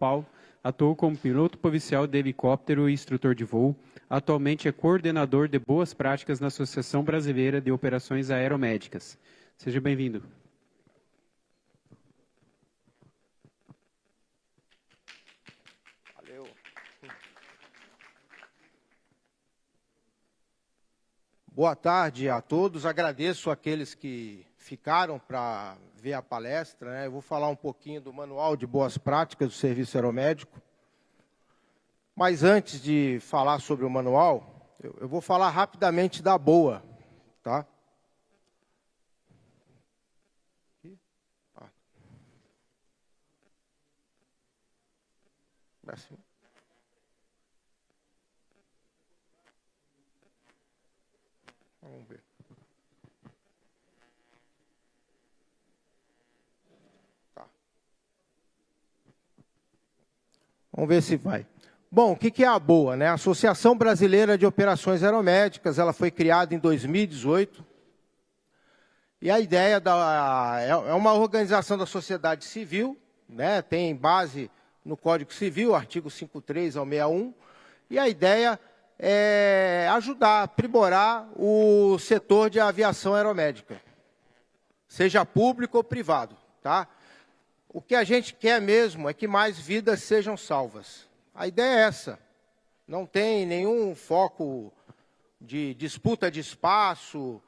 Paulo atuou como piloto policial de helicóptero e instrutor de voo. Atualmente é coordenador de boas práticas na Associação Brasileira de Operações Aeromédicas. Seja bem-vindo. Valeu. Boa tarde a todos. Agradeço àqueles que ficaram para ver a palestra, né? Eu vou falar um pouquinho do Manual de Boas Práticas do Serviço Aeromédico. Mas antes de falar sobre o manual, eu vou falar rapidamente da BOA, tá? Assim. Vamos ver. Tá. Vamos ver se vai. Bom, o que é a BOA, né? A Associação Brasileira de Operações Aeromédicas, ela foi criada em 2018. E a ideia é uma organização da sociedade civil, né? Tem base no Código Civil, artigo 53 ao 61. E a ideia é ajudar, aprimorar o setor de aviação aeromédica, seja público ou privado, tá? O que a gente quer mesmo é que mais vidas sejam salvas. A ideia é essa. Não tem nenhum foco de disputa de espaço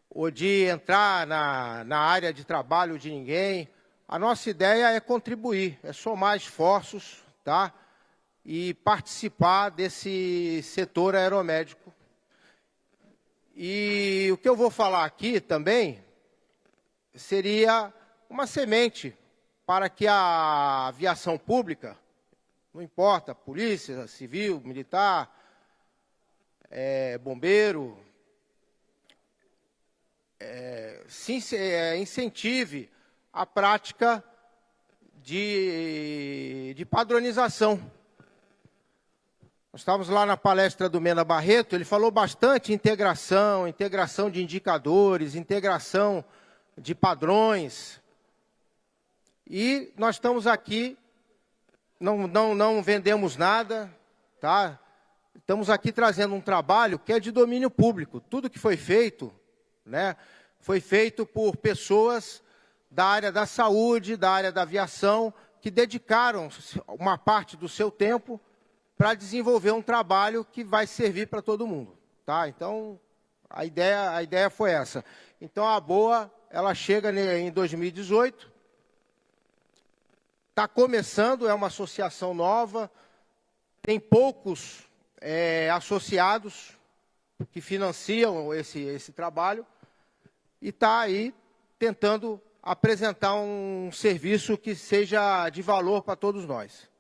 ou de entrar na área de trabalho de ninguém. A nossa ideia é contribuir, é somar esforços, tá? E participar desse setor aeromédico. E o que eu vou falar aqui também seria uma semente para que a aviação pública, não importa, polícia, civil, militar, bombeiro, incentive a prática de padronização. Nós estávamos lá na palestra do Mena Barreto, ele falou bastante integração de indicadores, integração de padrões. E nós estamos aqui, não vendemos nada, tá? Estamos aqui trazendo um trabalho que é de domínio público. Tudo que foi feito, né, foi feito por pessoas da área da saúde, da área da aviação, que dedicaram uma parte do seu tempo para desenvolver um trabalho que vai servir para todo mundo, tá? Então, a ideia foi essa. Então, a BOA, ela chega em 2018, está começando, é uma associação nova, tem poucos associados que financiam esse trabalho e está aí tentando apresentar um serviço que seja de valor para todos nós.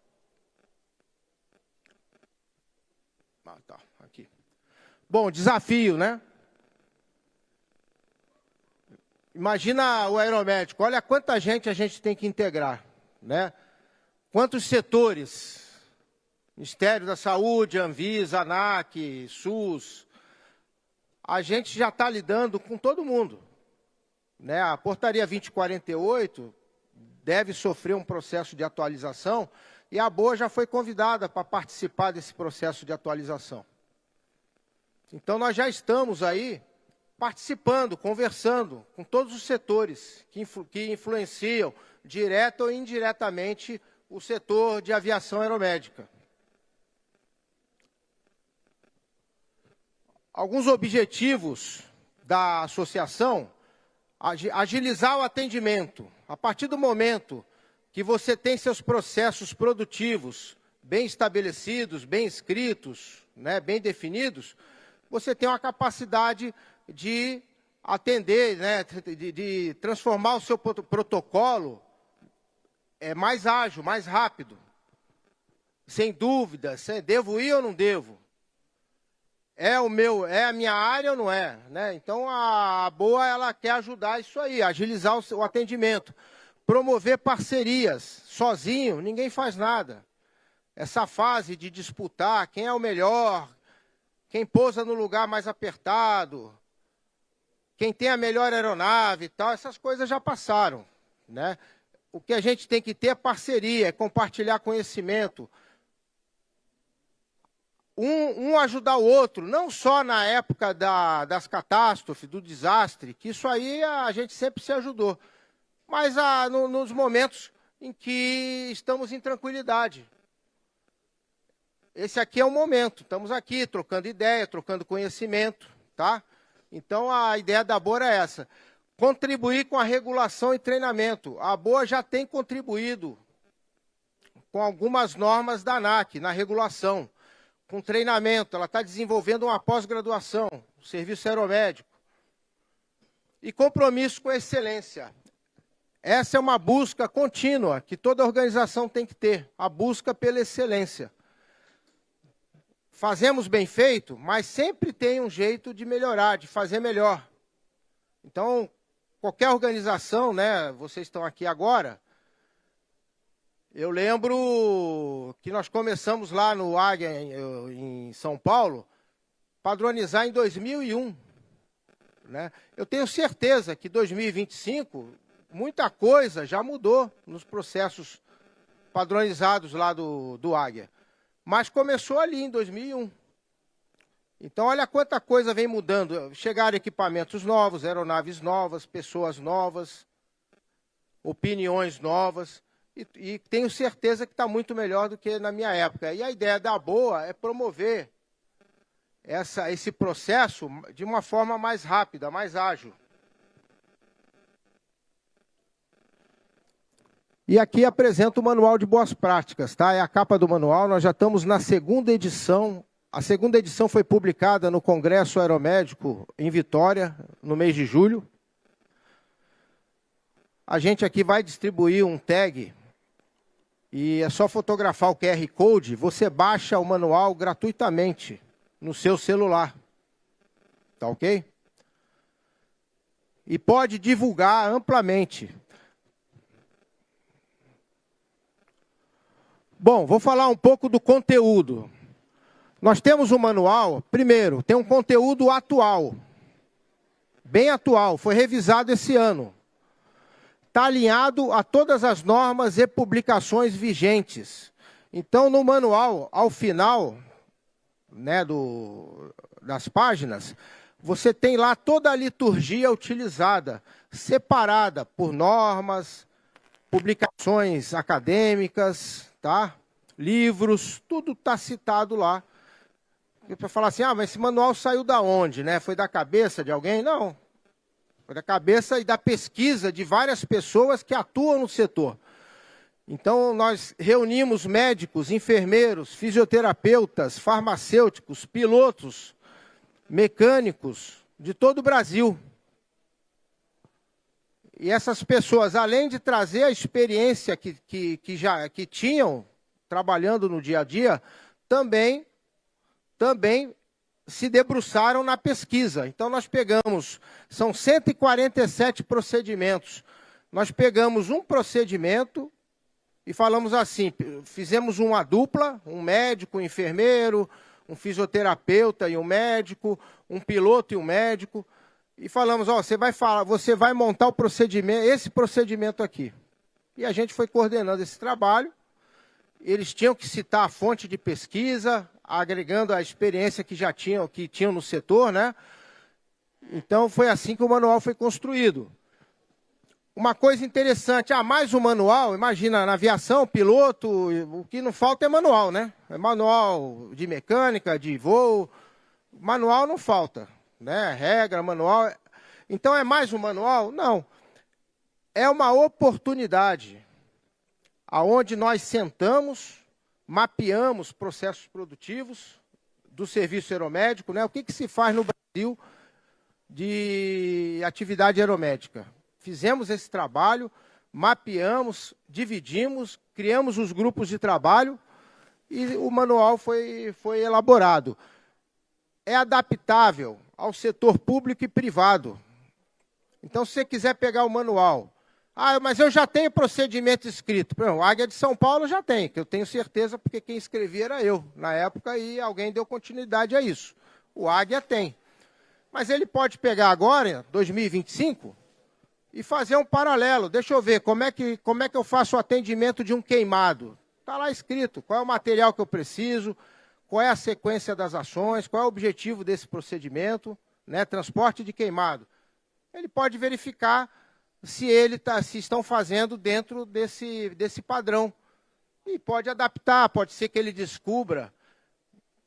Tá, aqui. Bom, desafio, né? Imagina o aeromédico, olha quanta gente a gente tem que integrar, né? Quantos setores? Ministério da Saúde, Anvisa, ANAC, SUS. A gente já está lidando com todo mundo, né? A portaria 2048 deve sofrer um processo de atualização e a BOA já foi convidada para participar desse processo de atualização. Então, nós já estamos aí participando, conversando com todos os setores que influenciam, direta ou indiretamente, o setor de aviação aeromédica. Alguns objetivos da associação: agilizar o atendimento. A partir do momento que você tem seus processos produtivos bem estabelecidos, bem escritos, né, bem definidos, você tem uma capacidade de atender, né, de transformar o seu protocolo mais ágil, mais rápido. Sem dúvida, devo ir ou não devo? É a minha área ou não é? Né? Então, a BOA, ela quer ajudar isso aí, agilizar o atendimento. Promover parcerias. Sozinho, ninguém faz nada. Essa fase de disputar quem é o melhor, quem pousa no lugar mais apertado, quem tem a melhor aeronave e tal, essas coisas já passaram, né? o que a gente tem que ter é parceria, é compartilhar conhecimento. Um ajudar o outro, não só na época das catástrofes, do desastre, que isso aí a gente sempre se ajudou, mas nos momentos em que estamos em tranquilidade. Esse aqui é o momento, estamos aqui trocando ideia, trocando conhecimento, tá? Então a ideia da BOA é essa, contribuir com a regulação e treinamento. A BOA já tem contribuído com algumas normas da ANAC, na regulação, com treinamento, ela está desenvolvendo uma pós-graduação, o serviço aeromédico. E compromisso com a excelência. Essa é uma busca contínua que toda organização tem que ter, a busca pela excelência. Fazemos bem feito, mas sempre tem um jeito de melhorar, de fazer melhor. Então, qualquer organização, né, vocês estão aqui agora, eu lembro que nós começamos lá no Águia, em São Paulo, padronizar em 2001. Né? Eu tenho certeza que em 2025, muita coisa já mudou nos processos padronizados lá do Águia. Mas começou ali em 2001. Então, olha quanta coisa vem mudando. Chegaram equipamentos novos, aeronaves novas, pessoas novas, opiniões novas. E tenho certeza que está muito melhor do que na minha época. E a ideia da BOA é promover esse processo de uma forma mais rápida, mais ágil. E aqui apresento o Manual de Boas Práticas, tá? É a capa do manual, nós já estamos na segunda edição. A segunda edição foi publicada no Congresso Aeromédico em Vitória, no mês de julho. A gente aqui vai distribuir um tag, e é só fotografar o QR Code, você baixa o manual gratuitamente no seu celular. Tá ok? E pode divulgar amplamente. Bom, vou falar um pouco do conteúdo. Nós temos um manual, primeiro, tem um conteúdo atual, bem atual, foi revisado esse ano. Está alinhado a todas as normas e publicações vigentes. Então, no manual, ao final, né, das páginas, você tem lá toda a liturgia utilizada, separada por normas, publicações acadêmicas, tá? Livros, tudo está citado lá. Para falar assim, mas esse manual saiu da onde? Né? Foi da cabeça de alguém? Não. Foi da cabeça e da pesquisa de várias pessoas que atuam no setor. Então, nós reunimos médicos, enfermeiros, fisioterapeutas, farmacêuticos, pilotos, mecânicos de todo o Brasil. E essas pessoas, além de trazer a experiência que tinham trabalhando no dia a dia, também se debruçaram na pesquisa. Então, nós pegamos, são 147 procedimentos. Nós pegamos um procedimento e falamos assim, fizemos uma dupla, um médico, um enfermeiro, um fisioterapeuta e um médico, um piloto e um médico, e falamos, você vai montar o procedimento, esse procedimento aqui. E a gente foi coordenando esse trabalho. Eles tinham que citar a fonte de pesquisa, agregando a experiência que tinham no setor, né? Então, foi assim que o manual foi construído. Uma coisa interessante, mais um manual, imagina, na aviação, piloto, o que não falta é manual, né? É manual de mecânica, de voo, manual não falta, né? Regra, manual. Então, é mais um manual? Não. É uma oportunidade aonde nós sentamos, mapeamos processos produtivos do serviço aeromédico, né? O que se faz no Brasil de atividade aeromédica? Fizemos esse trabalho, mapeamos, dividimos, criamos os grupos de trabalho e o manual foi elaborado. É adaptável ao setor público e privado. Então, se você quiser pegar o manual, mas eu já tenho procedimento escrito. Por exemplo, o Águia de São Paulo já tem, que eu tenho certeza, porque quem escrevia era eu, na época, e alguém deu continuidade a isso. O Águia tem. Mas ele pode pegar agora, 2025, e fazer um paralelo. Deixa eu ver, como é que eu faço o atendimento de um queimado? Está lá escrito qual é o material que eu preciso, qual é a sequência das ações, qual é o objetivo desse procedimento, né? Transporte de queimado. Ele pode verificar se estão fazendo dentro desse padrão. E pode adaptar, pode ser que ele descubra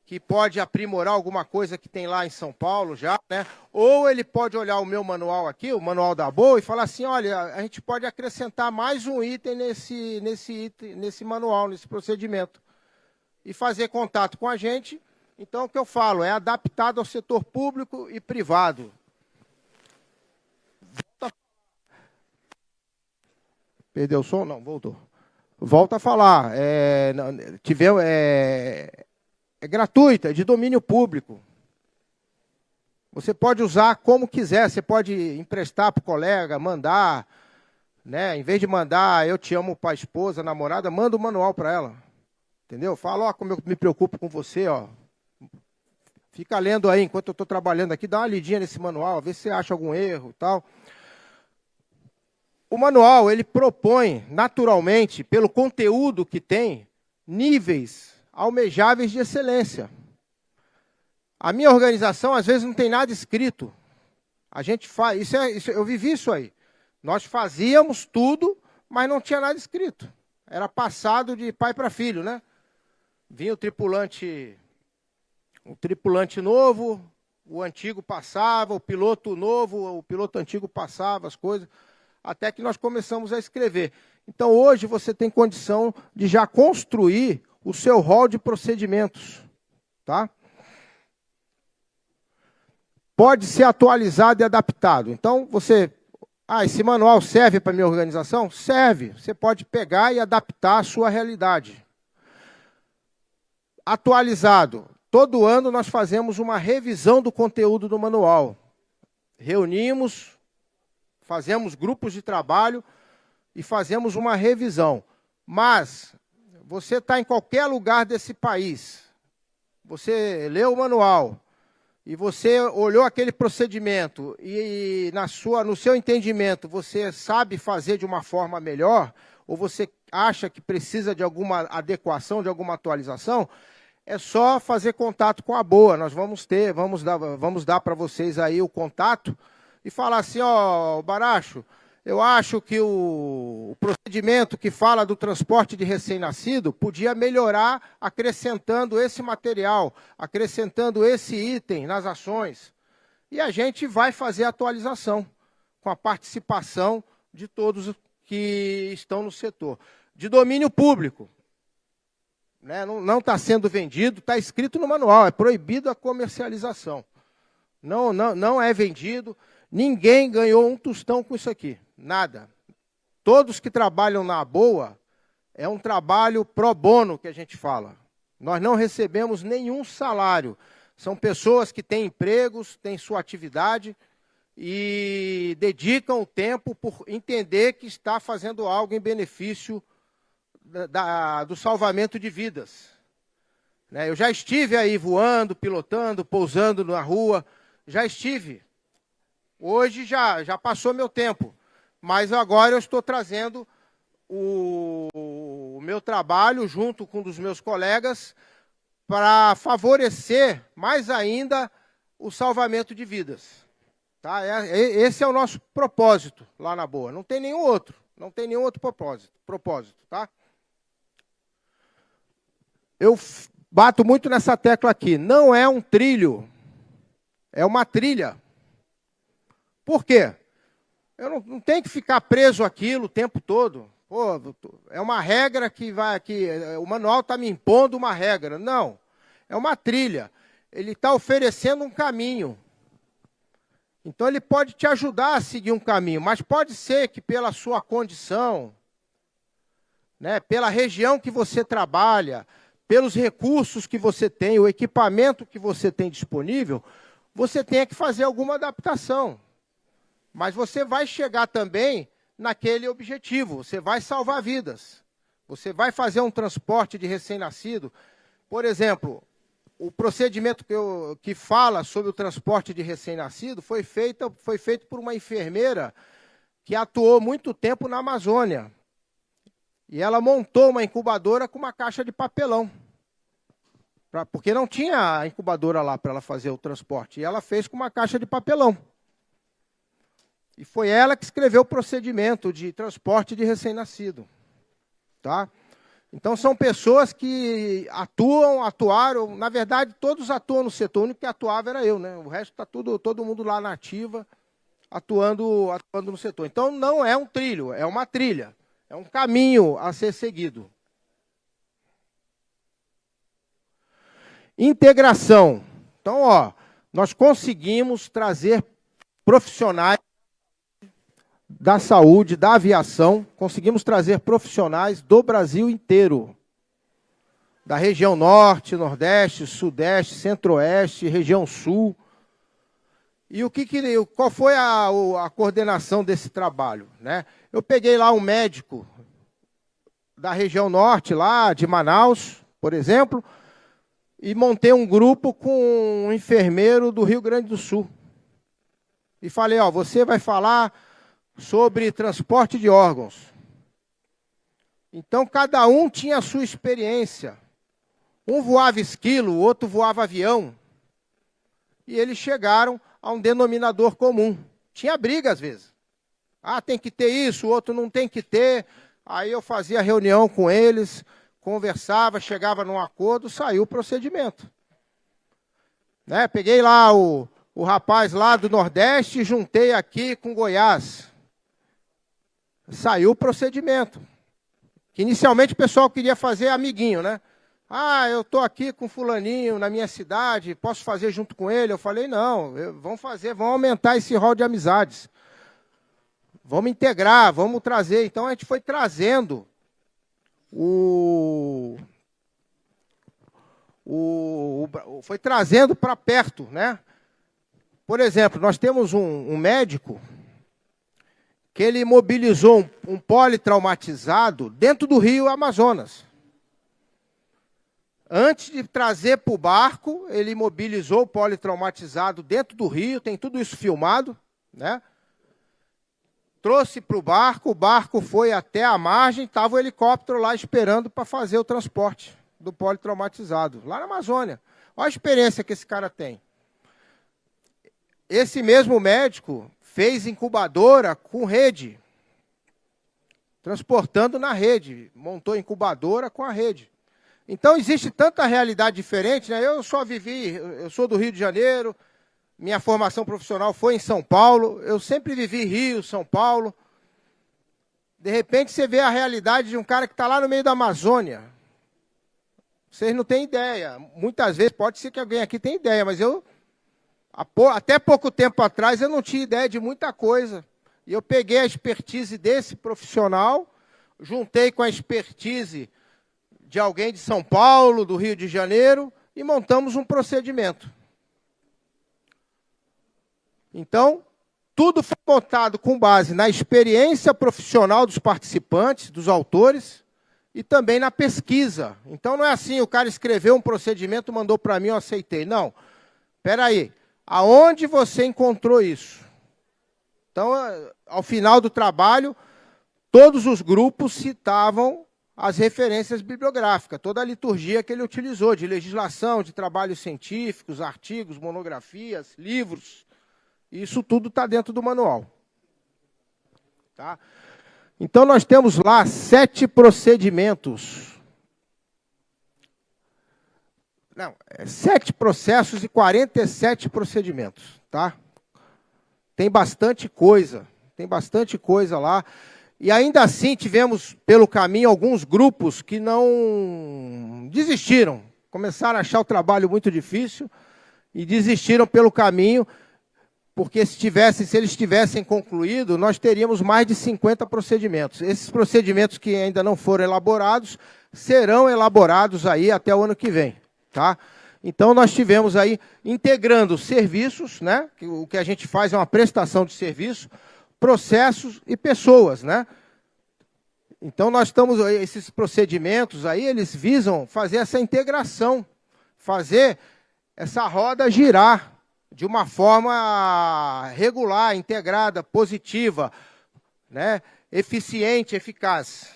que pode aprimorar alguma coisa que tem lá em São Paulo já, né? Ou ele pode olhar o meu manual aqui, o manual da ABOA, e falar assim, olha, a gente pode acrescentar mais um item nesse manual, nesse procedimento. E fazer contato com a gente. Então, o que eu falo é adaptado ao setor público e privado. Perdeu o som? Não, voltou. Volto a falar. É gratuita, é de domínio público. Você pode usar como quiser, você pode emprestar para o colega, mandar, né? Em vez de mandar eu te amo para a esposa, namorada, manda o manual para ela. Entendeu? Fala, ó, como eu me preocupo com você, ó. Fica lendo aí, enquanto eu estou trabalhando aqui, dá uma lidinha nesse manual, vê se você acha algum erro e tal. O manual, ele propõe, naturalmente, pelo conteúdo que tem, níveis almejáveis de excelência. A minha organização, às vezes, não tem nada escrito. A gente faz, eu vivi isso aí. Nós fazíamos tudo, mas não tinha nada escrito. Era passado de pai para filho, né? Vinha o tripulante novo, o antigo passava, o piloto novo, o piloto antigo passava as coisas, até que nós começamos a escrever. Então, hoje, você tem condição de já construir o seu rol de procedimentos, tá? Pode ser atualizado e adaptado. Então, esse manual serve para a minha organização? Serve. Você pode pegar e adaptar à sua realidade. Atualizado. Todo ano nós fazemos uma revisão do conteúdo do manual. Reunimos, fazemos grupos de trabalho e fazemos uma revisão. Mas você está em qualquer lugar desse país, você leu o manual e você olhou aquele procedimento e no seu entendimento você sabe fazer de uma forma melhor, ou você acha que precisa de alguma adequação, de alguma atualização, é só fazer contato com a ABOA. Nós vamos dar para vocês aí o contato e falar assim, ó, Baracho, eu acho que o procedimento que fala do transporte de recém-nascido podia melhorar acrescentando esse material, acrescentando esse item nas ações. E a gente vai fazer a atualização com a participação de todos que estão no setor. De domínio público. Né? Não está sendo vendido, está escrito no manual, é proibido a comercialização. Não é vendido, ninguém ganhou um tostão com isso aqui. Nada. Todos que trabalham na ABOA, é um trabalho pro bono que a gente fala. Nós não recebemos nenhum salário. São pessoas que têm empregos, têm sua atividade e dedicam o tempo por entender que está fazendo algo em benefício do salvamento de vidas. Né? Eu já estive aí voando, pilotando, pousando na rua, já estive. Hoje já passou meu tempo. Mas agora eu estou trazendo o meu trabalho junto com um dos meus colegas para favorecer mais ainda o salvamento de vidas. Tá? Esse é o nosso propósito lá na ABOA. Não tem nenhum outro. Não tem nenhum outro propósito. Tá? Eu bato muito nessa tecla aqui. Não é um trilho. É uma trilha. Por quê? Eu não tenho que ficar preso àquilo o tempo todo. Pô, é uma regra o manual está me impondo uma regra. Não, é uma trilha. Ele está oferecendo um caminho. Então, ele pode te ajudar a seguir um caminho, mas pode ser que pela sua condição, né, pela região que você trabalha, pelos recursos que você tem, o equipamento que você tem disponível, você tenha que fazer alguma adaptação. Mas você vai chegar também naquele objetivo, você vai salvar vidas. Você vai fazer um transporte de recém-nascido. Por exemplo, o procedimento que fala sobre o transporte de recém-nascido foi feito por uma enfermeira que atuou muito tempo na Amazônia. E ela montou uma incubadora com uma caixa de papelão. Porque não tinha incubadora lá para ela fazer o transporte. E ela fez com uma caixa de papelão. E foi ela que escreveu o procedimento de transporte de recém-nascido. Tá? Então, são pessoas que atuaram, na verdade, todos atuam no setor, o único que atuava era eu, né? O resto está todo mundo lá na ativa, atuando no setor. Então, não é um trilho, é uma trilha, é um caminho a ser seguido. Integração. Então, ó, nós conseguimos trazer profissionais da saúde, da aviação, conseguimos trazer profissionais do Brasil inteiro. Da região norte, nordeste, sudeste, centro-oeste, região sul. E qual foi a coordenação desse trabalho, né? Eu peguei lá um médico da região norte, lá de Manaus, por exemplo, e montei um grupo com um enfermeiro do Rio Grande do Sul. E falei, ó, você vai falar sobre transporte de órgãos. Então, cada um tinha a sua experiência. Um voava esquilo, o outro voava avião. E eles chegaram a um denominador comum. Tinha briga, às vezes. Ah, tem que ter isso, o outro não tem que ter. Aí eu fazia reunião com eles, conversava, chegava num acordo, saiu o procedimento. Né? Peguei lá o rapaz lá do Nordeste e juntei aqui com Goiás. Saiu o procedimento. Que inicialmente o pessoal queria fazer amiguinho, né? Ah, eu estou aqui com fulaninho na minha cidade, posso fazer junto com ele? Eu falei, não, vamos aumentar esse rol de amizades. Vamos integrar, vamos trazer. Então a gente foi trazendo foi trazendo para perto, né? Por exemplo, nós temos um médico que ele mobilizou um politraumatizado dentro do rio Amazonas. Antes de trazer para o barco, ele mobilizou o politraumatizado dentro do rio, tem tudo isso filmado, né? Trouxe para o barco foi até a margem, estava o helicóptero lá esperando para fazer o transporte do politraumatizado, lá na Amazônia. Olha a experiência que esse cara tem. Esse mesmo médico fez incubadora com rede, transportando na rede, montou incubadora com a rede. Então, existe tanta realidade diferente, né? Eu sou do Rio de Janeiro, minha formação profissional foi em São Paulo, eu sempre vivi Rio, São Paulo. De repente, você vê a realidade de um cara que está lá no meio da Amazônia. Vocês não têm ideia. Muitas vezes, pode ser que alguém aqui tenha ideia, mas até pouco tempo atrás, eu não tinha ideia de muita coisa. E eu peguei a expertise desse profissional, juntei com a expertise de alguém de São Paulo, do Rio de Janeiro, e montamos um procedimento. Então, tudo foi montado com base na experiência profissional dos participantes, dos autores, e também na pesquisa. Então, não é assim, o cara escreveu um procedimento, mandou para mim, eu aceitei. Não, espera aí. Aonde você encontrou isso? Então, ao final do trabalho, todos os grupos citavam as referências bibliográficas, toda a liturgia que ele utilizou, de legislação, de trabalhos científicos, artigos, monografias, livros. Isso tudo está dentro do manual. Tá? Então, nós temos lá 7 procedimentos. 7 processos e 47 procedimentos, tá? Tem bastante coisa lá. E ainda assim tivemos pelo caminho alguns grupos que não desistiram, começaram a achar o trabalho muito difícil e desistiram pelo caminho, porque se eles tivessem concluído, nós teríamos mais de 50 procedimentos. Esses procedimentos que ainda não foram elaborados, serão elaborados aí até o ano que vem. Tá? Então, nós tivemos aí, integrando serviços, né? O que a gente faz é uma prestação de serviço, processos e pessoas. Né? Então, esses procedimentos aí, eles visam fazer essa integração, fazer essa roda girar de uma forma regular, integrada, positiva, né, eficiente, eficaz.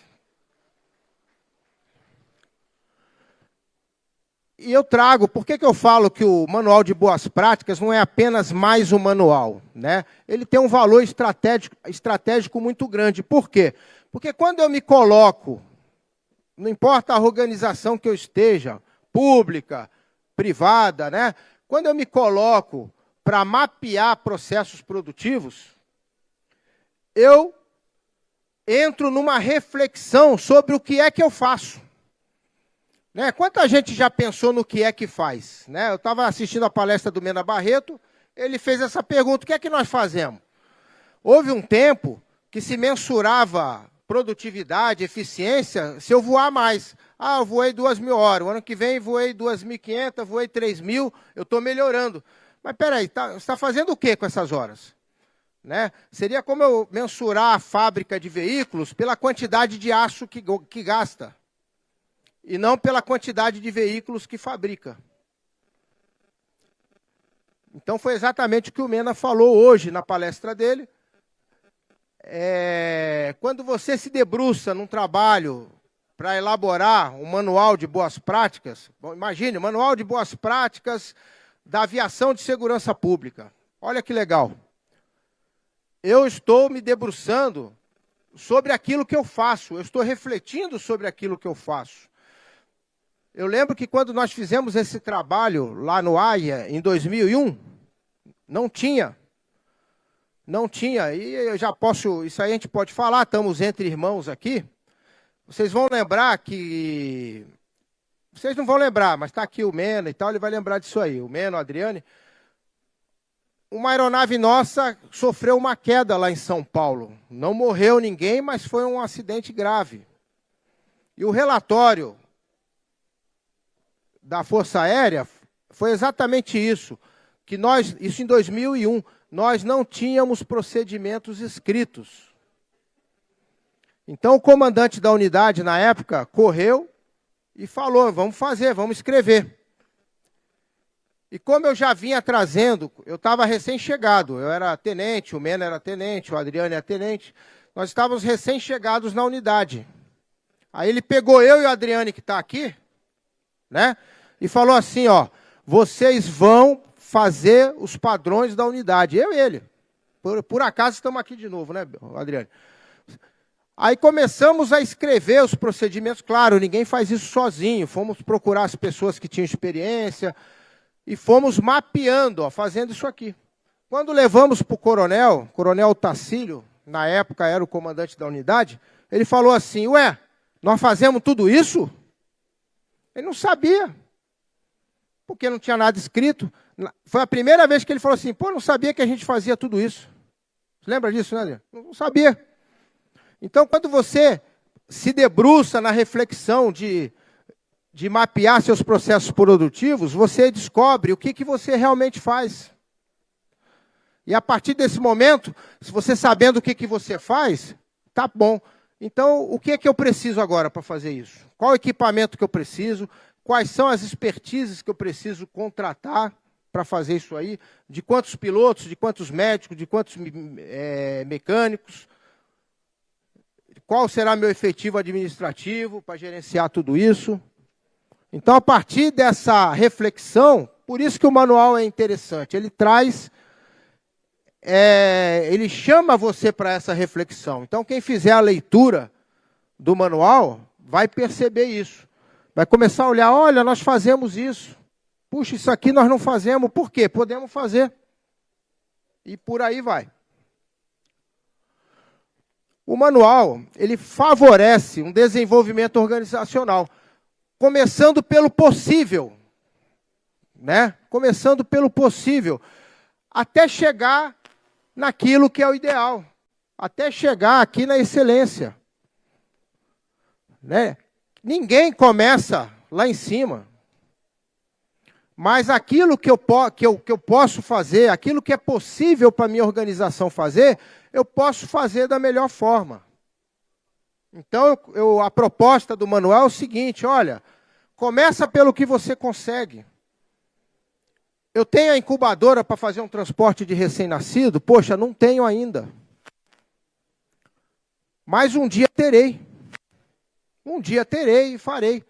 E eu trago, por que eu falo que o Manual de Boas Práticas não é apenas mais um manual, né? Ele tem um valor estratégico muito grande. Por quê? Porque quando eu me coloco, não importa a organização que eu esteja, pública, privada, né? Quando eu me coloco para mapear processos produtivos, eu entro numa reflexão sobre o que é que eu faço. Né? Quanta gente já pensou no que é que faz? Né? Eu estava assistindo a palestra do Mena Barreto, ele fez essa pergunta, o que é que nós fazemos? Houve um tempo que se mensurava produtividade, eficiência, se eu voar mais. Ah, eu voei 2.000 horas, o ano que vem voei 2.500, voei 3.000, eu estou melhorando. Mas peraí, você está fazendo o que com essas horas? Né? Seria como eu mensurar a fábrica de veículos pela quantidade de aço que gasta, e não pela quantidade de veículos que fabrica. Então foi exatamente o que o Mena falou hoje na palestra dele. Quando você se debruça num trabalho para elaborar um manual de boas práticas, imagine, manual de boas práticas da aviação de segurança pública. Olha que legal. Eu estou me debruçando sobre aquilo que eu faço, eu estou refletindo sobre aquilo que eu faço. Eu lembro que quando nós fizemos esse trabalho lá no AIA, em 2001, não tinha, e eu já posso, isso aí a gente pode falar, estamos entre irmãos aqui, vocês vão lembrar que, vocês não vão lembrar, mas está aqui o Mena e tal, ele vai lembrar disso aí, o Mena, o Adriane. Uma aeronave nossa sofreu uma queda lá em São Paulo, não morreu ninguém, mas foi um acidente grave. E o relatório da Força Aérea foi exatamente isso, que nós, isso em 2001, nós não tínhamos procedimentos escritos. Então o comandante da unidade na época correu e falou, vamos fazer, vamos escrever. E como eu já vinha trazendo, eu estava recém-chegado, eu era tenente, o Mena era tenente, o Adriano era tenente, nós estávamos recém-chegados na unidade. Aí ele pegou eu e o Adriano, que está aqui, né? E falou assim, ó, vocês vão fazer os padrões da unidade. Eu e ele. Por acaso estamos aqui de novo, né, Adriano? Aí começamos a escrever os procedimentos. Claro, ninguém faz isso sozinho. Fomos procurar as pessoas que tinham experiência e fomos mapeando, ó, fazendo isso aqui. Quando levamos para o coronel Tacílio, na época era o comandante da unidade, ele falou assim, ué, nós fazemos tudo isso? Ele não sabia, porque não tinha nada escrito. Foi a primeira vez que ele falou assim, pô, não sabia que a gente fazia tudo isso. Você lembra disso, né, Adriano? Não sabia. Então, quando você se debruça na reflexão de mapear seus processos produtivos, você descobre o que você realmente faz. E a partir desse momento, se você sabendo o que você faz, tá bom. Então, o que é que eu preciso agora para fazer isso? Qual equipamento que eu preciso? Quais são as expertises que eu preciso contratar para fazer isso aí? De quantos pilotos, de quantos médicos, de quantos mecânicos? Qual será meu efetivo administrativo para gerenciar tudo isso? Então, a partir dessa reflexão, por isso que o manual é interessante, ele traz, ele chama você para essa reflexão. Então, quem fizer a leitura do manual vai perceber isso. Vai começar a olhar, olha, nós fazemos isso. Puxa, isso aqui nós não fazemos. Por quê? Podemos fazer. E por aí vai. O manual, ele favorece um desenvolvimento organizacional, começando pelo possível, né? Começando pelo possível, até chegar naquilo que é o ideal, até chegar aqui na excelência, né? Ninguém começa lá em cima, mas aquilo que eu posso fazer, aquilo que é possível para a minha organização fazer, eu posso fazer da melhor forma. Então, a proposta do manual é o seguinte, olha, começa pelo que você consegue. Eu tenho a incubadora para fazer um transporte de recém-nascido? Poxa, não tenho ainda. Mas um dia terei. Um dia terei e farei.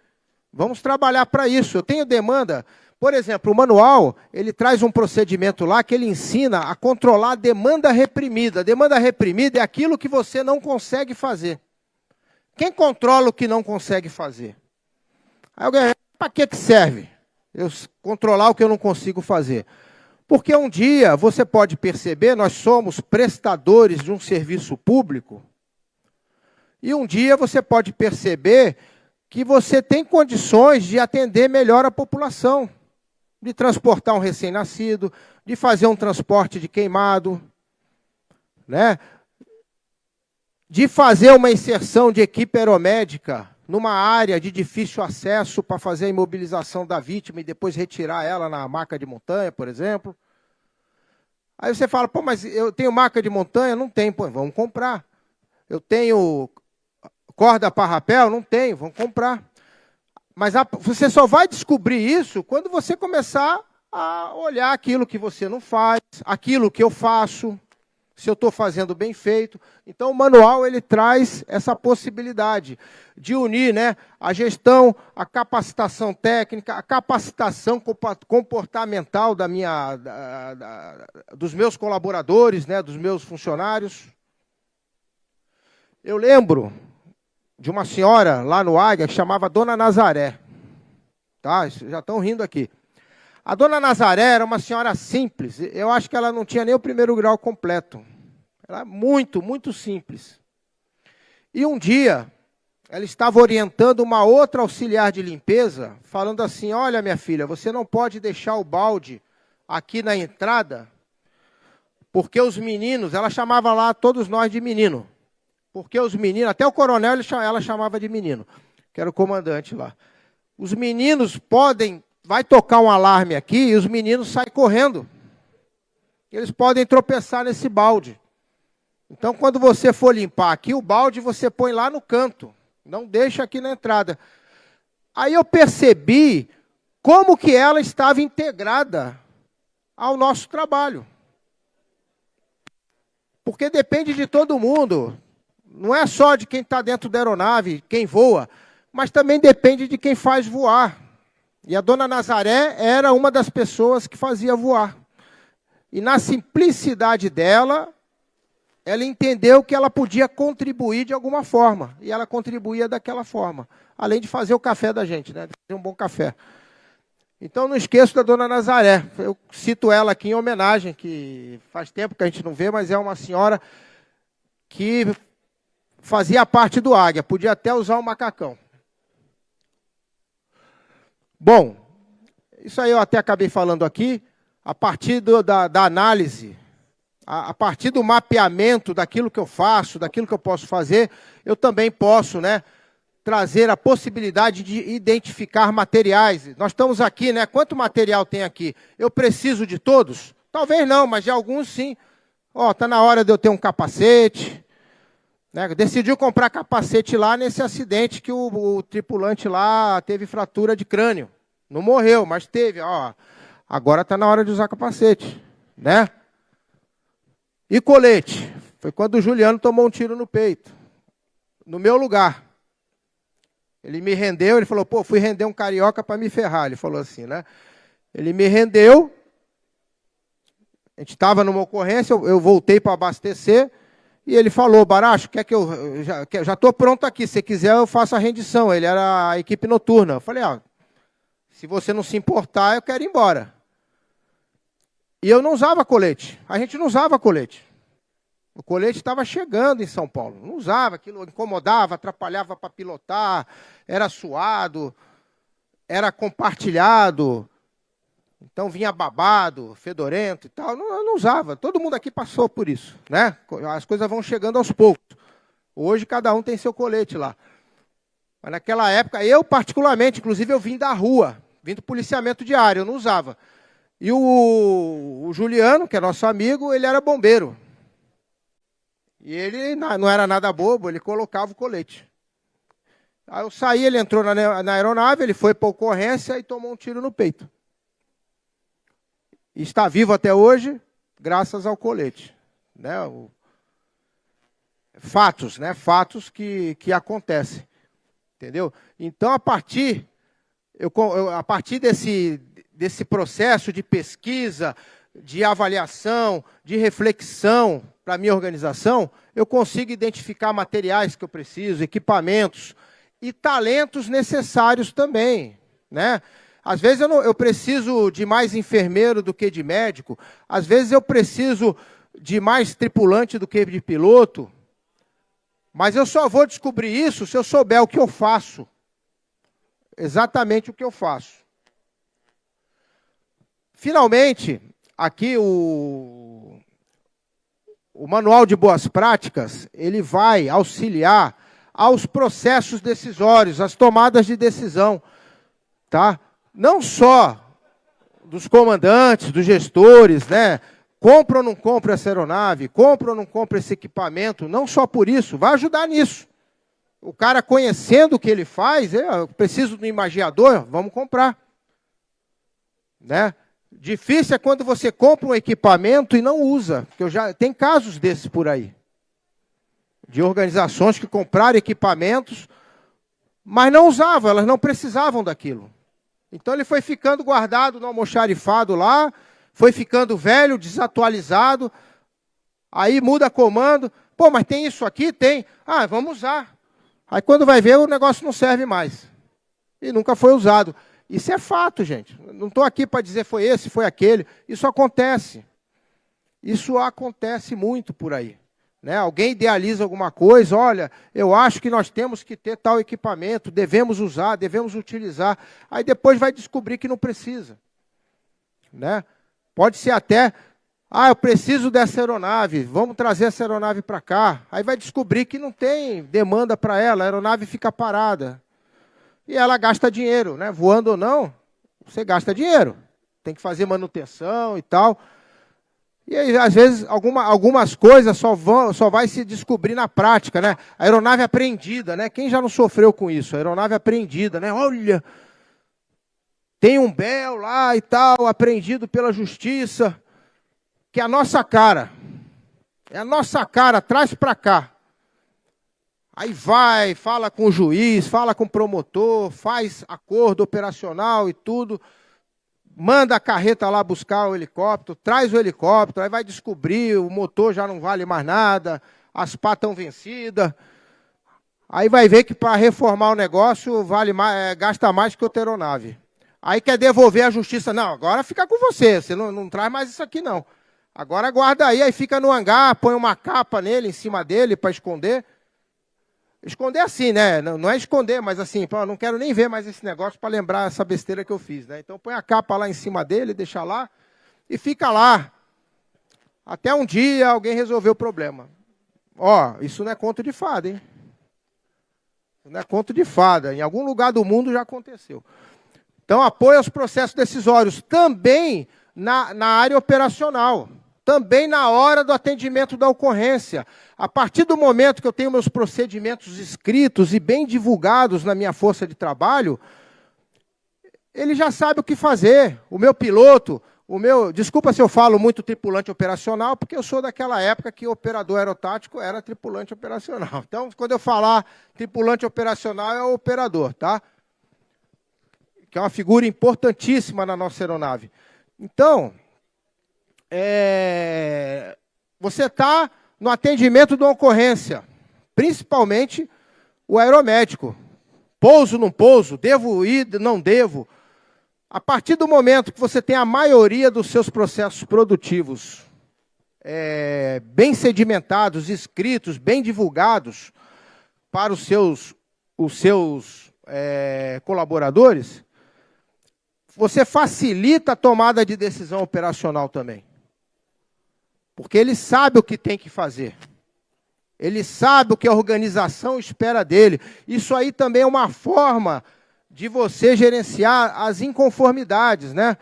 Vamos trabalhar para isso. Eu tenho demanda. Por exemplo, o manual, ele traz um procedimento lá que ele ensina a controlar a demanda reprimida. A demanda reprimida é aquilo que você não consegue fazer. Quem controla o que não consegue fazer? Aí alguém, para que serve? Eu controlar o que eu não consigo fazer. Porque um dia, você pode perceber, nós somos prestadores de um serviço público, e um dia você pode perceber que você tem condições de atender melhor a população, de transportar um recém-nascido, de fazer um transporte de queimado, né? De fazer uma inserção de equipe aeromédica numa área de difícil acesso para fazer a imobilização da vítima e depois retirar ela na maca de montanha, por exemplo. Aí você fala, pô, mas eu tenho maca de montanha? Não tenho, pô, vamos comprar. Eu tenho corda para rapel? Não tenho, vamos comprar. Mas você só vai descobrir isso quando você começar a olhar aquilo que você não faz, aquilo que eu faço, se eu estou fazendo bem feito. Então, o manual ele traz essa possibilidade de unir, né, a gestão, a capacitação técnica, a capacitação comportamental dos meus colaboradores, né, dos meus funcionários. Eu lembro de uma senhora lá no Águia que chamava Dona Nazaré. Tá? Já estão rindo aqui. A Dona Nazaré era uma senhora simples. Eu acho que ela não tinha nem o primeiro grau completo. Ela era muito, muito simples. E um dia, ela estava orientando uma outra auxiliar de limpeza, falando assim, olha, minha filha, você não pode deixar o balde aqui na entrada, porque os meninos, ela chamava lá todos nós de menino, porque os meninos, até o coronel ela chamava de menino, que era o comandante lá. Os meninos vai tocar um alarme aqui e os meninos saem correndo. Eles podem tropeçar nesse balde. Então, quando você for limpar aqui, o balde você põe lá no canto. Não deixa aqui na entrada. Aí eu percebi como que ela estava integrada ao nosso trabalho. Porque depende de todo mundo. Não é só de quem está dentro da aeronave, quem voa, mas também depende de quem faz voar. E a Dona Nazaré era uma das pessoas que fazia voar. E na simplicidade dela, ela entendeu que ela podia contribuir de alguma forma. E ela contribuía daquela forma. Além de fazer o café da gente, né? De fazer um bom café. Então, não esqueço da Dona Nazaré. Eu cito ela aqui em homenagem, que faz tempo que a gente não vê, mas é uma senhora que fazia parte do Águia. Podia até usar o macacão. Bom, isso aí eu até acabei falando aqui. A partir da análise, a partir do mapeamento daquilo que eu faço, daquilo que eu posso fazer, eu também posso, né, trazer a possibilidade de identificar materiais. Nós estamos aqui, né? Quanto material tem aqui? Eu preciso de todos? Talvez não, mas de alguns sim. Ó, está na hora de eu ter um capacete. Né? Decidiu comprar capacete lá nesse acidente que o tripulante lá teve fratura de crânio. Não morreu, mas teve. Ó, agora está na hora de usar capacete. Né? E colete? Foi quando o Juliano tomou um tiro no peito. No meu lugar. Ele me rendeu, ele falou, pô, fui render um carioca para me ferrar. Ele falou assim, né? Ele me rendeu. A gente estava numa ocorrência, eu voltei para abastecer. E ele falou, Baracho, quer que eu já estou pronto aqui, se quiser eu faço a rendição. Ele era a equipe noturna. Eu falei, se você não se importar, eu quero ir embora. E eu não usava colete. A gente não usava colete. O colete estava chegando em São Paulo. Não usava, aquilo incomodava, atrapalhava para pilotar, era suado, era compartilhado. Então vinha babado, fedorento e tal. Eu não usava. Todo mundo aqui passou por isso, né? As coisas vão chegando aos poucos. Hoje cada um tem seu colete lá. Mas naquela época, eu particularmente, inclusive eu vim da rua, vim do policiamento diário, eu não usava. E o Juliano, que é nosso amigo, ele era bombeiro. E ele não era nada bobo, ele colocava o colete. Aí eu saí, ele entrou na aeronave, ele foi para a ocorrência e tomou um tiro no peito. E está vivo até hoje, graças ao colete. Né? fatos, né? Fatos que acontecem, entendeu? Então, a partir desse processo de pesquisa, de avaliação, de reflexão para a minha organização, eu consigo identificar materiais que eu preciso, equipamentos e talentos necessários também, né? Às vezes eu preciso de mais enfermeiro do que de médico, às vezes eu preciso de mais tripulante do que de piloto, mas eu só vou descobrir isso se eu souber o que eu faço, exatamente o que eu faço. Finalmente, aqui o Manual de Boas Práticas, ele vai auxiliar aos processos decisórios, às tomadas de decisão, tá? Não só dos comandantes, dos gestores, né? Compra ou não compra essa aeronave, compra ou não compra esse equipamento, não só por isso, vai ajudar nisso. O cara conhecendo o que ele faz, eu preciso de um imagiador, vamos comprar, né? Difícil é quando você compra um equipamento e não usa, porque tem casos desses por aí, de organizações que compraram equipamentos, mas não usavam, elas não precisavam daquilo. Então ele foi ficando guardado no almoxarifado lá, foi ficando velho, desatualizado, aí muda comando, pô, mas tem isso aqui? Tem. Ah, vamos usar. Aí quando vai ver, o negócio não serve mais. E nunca foi usado. Isso é fato, gente. Não estou aqui para dizer foi esse, foi aquele. Isso acontece. Isso acontece muito por aí, né? Alguém idealiza alguma coisa, olha, eu acho que nós temos que ter tal equipamento, devemos usar, devemos utilizar. Aí depois vai descobrir que não precisa, né? Pode ser até, eu preciso dessa aeronave, vamos trazer essa aeronave para cá. Aí vai descobrir que não tem demanda para ela, a aeronave fica parada. E ela gasta dinheiro, né? Voando ou não, você gasta dinheiro. Tem que fazer manutenção e tal. E aí, às vezes, algumas coisas só vai se descobrir na prática, né? A aeronave apreendida, né? Quem já não sofreu com isso? A aeronave apreendida, né? Olha, tem um BEL lá e tal, apreendido pela justiça, que é a nossa cara. É a nossa cara, traz para cá. Aí vai, fala com o juiz, fala com o promotor, faz acordo operacional e tudo, manda a carreta lá buscar o helicóptero, traz o helicóptero, aí vai descobrir, o motor já não vale mais nada, as pás estão vencidas. Aí vai ver que para reformar o negócio gasta mais que outra aeronave. Aí quer devolver à justiça, não, agora fica com você não traz mais isso aqui não. Agora guarda aí fica no hangar, põe uma capa nele, em cima dele, para esconder. Esconder assim, né? Não é esconder, mas assim, não quero nem ver mais esse negócio para lembrar essa besteira que eu fiz, né? Então põe a capa lá em cima dele, deixa lá e fica lá. Até um dia alguém resolver o problema. Isso não é conto de fada, hein? Não é conto de fada. Em algum lugar do mundo já aconteceu. Então, apoio aos processos decisórios também na área operacional. Também na hora do atendimento da ocorrência. A partir do momento que eu tenho meus procedimentos escritos e bem divulgados na minha força de trabalho, ele já sabe o que fazer. O meu piloto, desculpa se eu falo muito tripulante operacional, porque eu sou daquela época que o operador aerotático era tripulante operacional. Então, quando eu falar tripulante operacional, é o operador, tá? Que é uma figura importantíssima na nossa aeronave. Então, você está no atendimento de uma ocorrência, principalmente o aeromédico. Pouso, não pouso, devo ir, não devo. A partir do momento que você tem a maioria dos seus processos produtivos bem sedimentados, escritos, bem divulgados para os seus colaboradores, você facilita a tomada de decisão operacional também. Porque ele sabe o que tem que fazer. Ele sabe o que a organização espera dele. Isso aí também é uma forma de você gerenciar as inconformidades, né?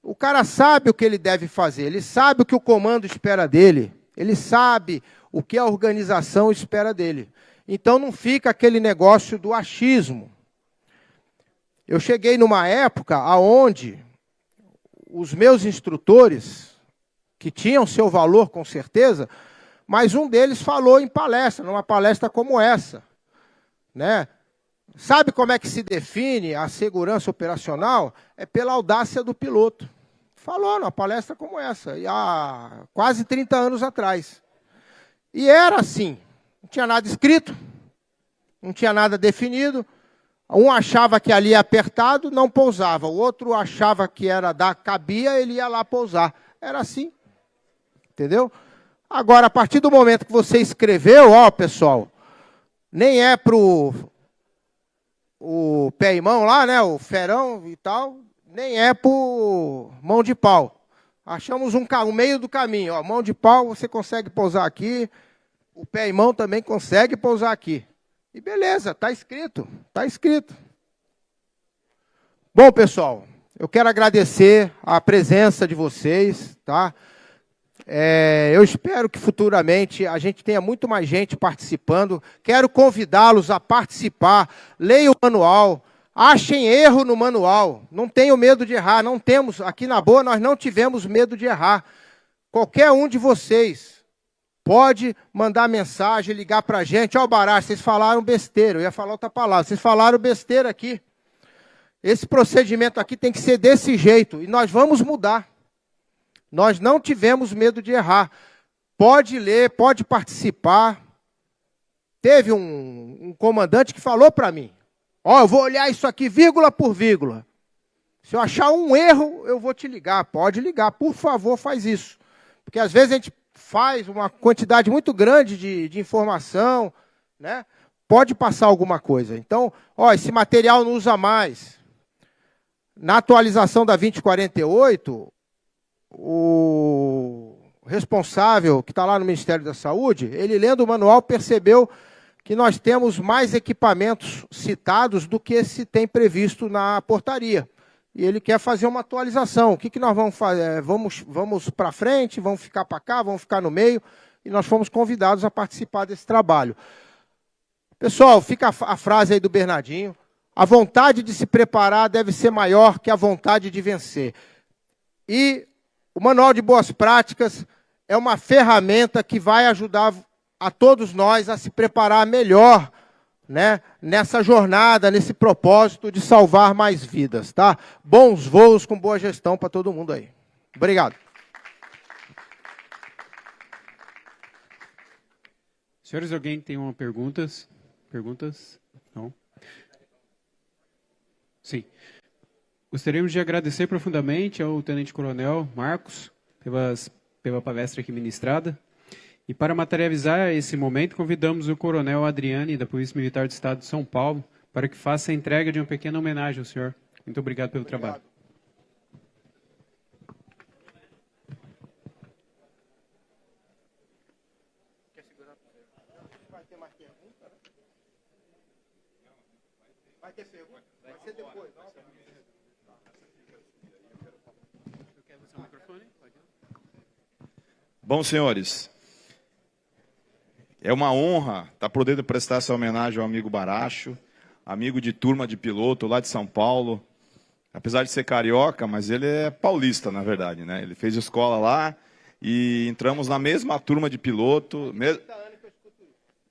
O cara sabe o que ele deve fazer, ele sabe o que o comando espera dele, ele sabe o que a organização espera dele. Então não fica aquele negócio do achismo. Eu cheguei numa época onde os meus instrutores, que tinham seu valor com certeza, mas um deles falou em palestra, numa palestra como essa, né? Sabe como é que se define a segurança operacional? É pela audácia do piloto. Falou numa palestra como essa, há quase 30 anos atrás. E era assim, não tinha nada escrito, não tinha nada definido. Um achava que ali apertado, não pousava. O outro achava que cabia, ele ia lá pousar. Era assim, entendeu? Agora, a partir do momento que você escreveu, ó, pessoal, nem é para o pé e mão lá, né, o ferão e tal, nem é para mão de pau. Achamos um meio do caminho. Ó, mão de pau, você consegue pousar aqui, o pé e mão também consegue pousar aqui. E beleza, está escrito, está escrito. Bom, pessoal, eu quero agradecer a presença de vocês, tá? Eu espero que futuramente a gente tenha muito mais gente participando. Quero convidá-los a participar. Leiam o manual, achem erro no manual. Não tenham medo de errar. Não temos, aqui na Boa, nós não tivemos medo de errar. Qualquer um de vocês pode mandar mensagem, ligar para a gente. Ó, Baracho, vocês falaram besteira. Eu ia falar outra palavra. Vocês falaram besteira aqui. Esse procedimento aqui tem que ser desse jeito. E nós vamos mudar. Nós não tivemos medo de errar. Pode ler, pode participar. Teve um comandante que falou para mim, ó, eu vou olhar isso aqui vírgula por vírgula. Se eu achar um erro, eu vou te ligar. Pode ligar, por favor, faz isso. Porque às vezes a gente faz uma quantidade muito grande de informação, né? Pode passar alguma coisa. Então, ó, esse material não usa mais. Na atualização da 2048, o responsável, que está lá no Ministério da Saúde, ele lendo o manual percebeu que nós temos mais equipamentos citados do que se tem previsto na portaria. E ele quer fazer uma atualização. O que nós vamos fazer? Vamos para frente, vamos ficar para cá, vamos ficar no meio, e nós fomos convidados a participar desse trabalho. Pessoal, fica a frase aí do Bernardinho, a vontade de se preparar deve ser maior que a vontade de vencer. E o Manual de Boas Práticas é uma ferramenta que vai ajudar a todos nós a se preparar melhor, né, nessa jornada, nesse propósito de salvar mais vidas. Tá? Bons voos com boa gestão para todo mundo aí. Obrigado. Senhores, alguém tem uma perguntas? Perguntas? Não? Sim. Gostaríamos de agradecer profundamente ao Tenente Coronel Marcos pela palestra aqui ministrada. E para materializar esse momento, convidamos o Coronel Adriane, da Polícia Militar do Estado de São Paulo, para que faça a entrega de uma pequena homenagem ao senhor. Muito obrigado pelo trabalho. Vai ter mais pergunta? Vai ter pergunta? Vai ser depois. Bom, senhores, é uma honra estar podendo prestar essa homenagem ao amigo Baracho, amigo de turma de piloto lá de São Paulo. Apesar de ser carioca, mas ele é paulista, na verdade, né? Ele fez escola lá e entramos na mesma turma de piloto,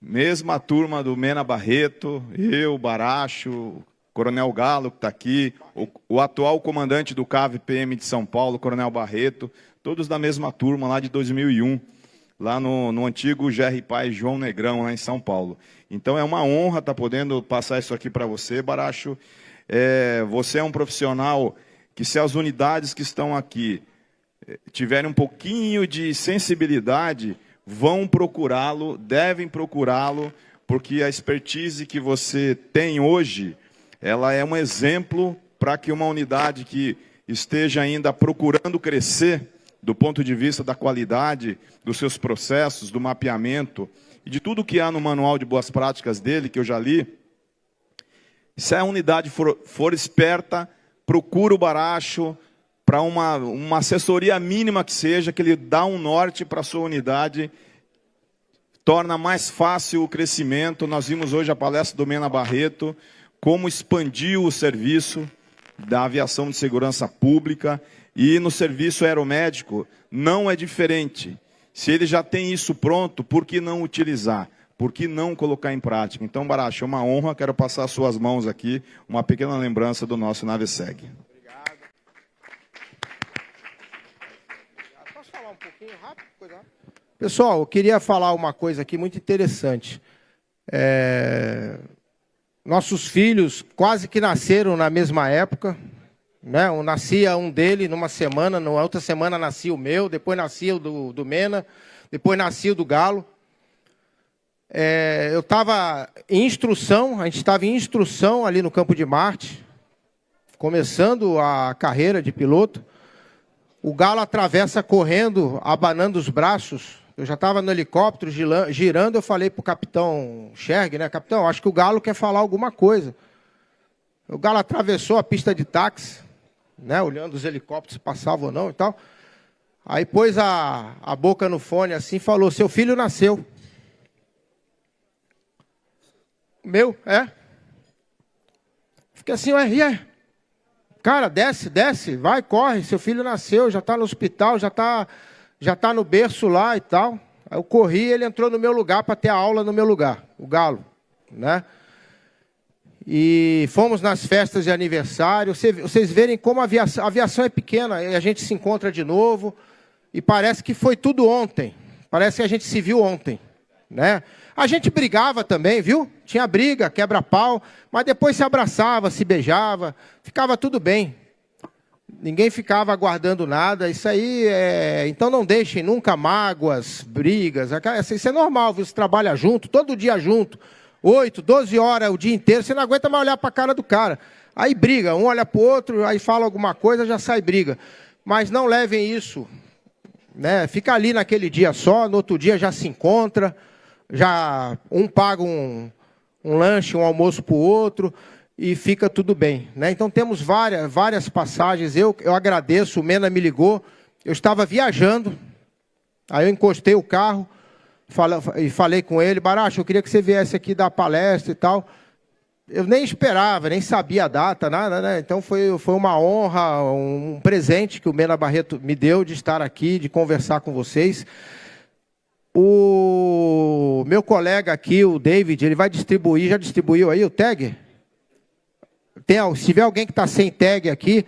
mesma turma do Mena Barreto, eu, Baracho, Coronel Galo, que está aqui, o atual comandante do CAV PM de São Paulo, Coronel Barreto, todos da mesma turma lá de 2001, lá no antigo GR Paz João Negrão, lá em São Paulo. Então é uma honra estar podendo passar isso aqui para você, Baracho. Você é um profissional que, se as unidades que estão aqui tiverem um pouquinho de sensibilidade, vão procurá-lo, devem procurá-lo, porque a expertise que você tem hoje, ela é um exemplo para que uma unidade que esteja ainda procurando crescer, do ponto de vista da qualidade dos seus processos, do mapeamento e de tudo que há no manual de boas práticas dele, que eu já li, se a unidade for esperta, procura o Baracho para uma assessoria mínima que seja, que ele dá um norte para a sua unidade, torna mais fácil o crescimento. Nós vimos hoje a palestra do Mena Barreto, como expandiu o serviço da aviação de segurança pública, e no serviço aeromédico não é diferente. Se ele já tem isso pronto, por que não utilizar? Por que não colocar em prática? Então, Baracho, é uma honra, quero passar às suas mãos aqui uma pequena lembrança do nosso Naveseg. Obrigado. Posso falar um pouquinho rápido? Coisa rápida? Pessoal, eu queria falar uma coisa aqui muito interessante. Nossos filhos quase que nasceram na mesma época, né? Nascia um dele numa semana, na outra semana nascia o meu, depois nascia o do Mena, depois nascia o do Galo. Eu estava em instrução, a gente estava em instrução ali no Campo de Marte, começando a carreira de piloto. O Galo atravessa correndo, abanando os braços. Eu já estava no helicóptero girando, eu falei para o capitão Scherg, né? Capitão, acho que o Galo quer falar alguma coisa. O Galo atravessou a pista de táxi, né? Olhando os helicópteros se passavam ou não e tal. Aí pôs a boca no fone assim e falou, seu filho nasceu. Meu, Fiquei assim, cara, desce, vai, corre, seu filho nasceu, já está no hospital, já tá no berço lá e tal. Aí eu corri e ele entrou no meu lugar para ter a aula no meu lugar, o Galo, né? E fomos nas festas de aniversário. Vocês verem como a aviação é pequena, e a gente se encontra de novo, e parece que foi tudo ontem. Parece que a gente se viu ontem, né? A gente brigava também, viu? Tinha briga, quebra-pau, mas depois se abraçava, se beijava, ficava tudo bem. Ninguém ficava aguardando nada. Isso aí Então não deixem nunca mágoas, brigas. Isso é normal, viu? Você trabalha junto, todo dia junto. 8, 12 horas o dia inteiro, você não aguenta mais olhar para a cara do cara. Aí briga, um olha para o outro, aí fala alguma coisa, já sai briga. Mas não levem isso, né? Fica ali naquele dia só, no outro dia já se encontra, já um paga um lanche, um almoço para o outro, e fica tudo bem, né? Então temos várias passagens. Eu agradeço, o Mena me ligou, eu estava viajando, aí eu encostei o carro, falei com ele, Baracho, eu queria que você viesse aqui dar palestra e tal. Eu nem esperava, nem sabia a data, nada, né? Então foi uma honra, um presente que o Mena Barreto me deu de estar aqui, de conversar com vocês. O meu colega aqui, o David, ele vai distribuir, já distribuiu aí o tag? Se tiver alguém que está sem tag aqui,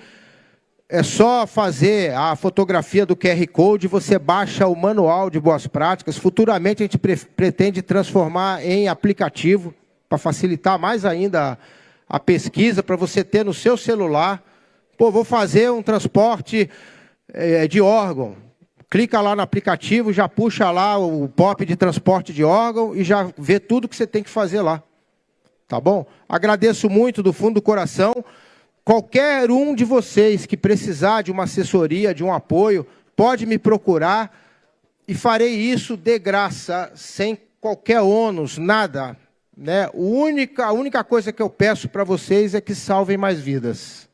é só fazer a fotografia do QR Code, você baixa o manual de boas práticas. Futuramente a gente pretende transformar em aplicativo, para facilitar mais ainda a pesquisa, para você ter no seu celular. Pô, vou fazer um transporte de órgão. Clica lá no aplicativo, já puxa lá o POP de transporte de órgão e já vê tudo que você tem que fazer lá. Tá bom? Agradeço muito do fundo do coração. Qualquer um de vocês que precisar de uma assessoria, de um apoio, pode me procurar e farei isso de graça, sem qualquer ônus, nada, né? A única coisa que eu peço para vocês é que salvem mais vidas.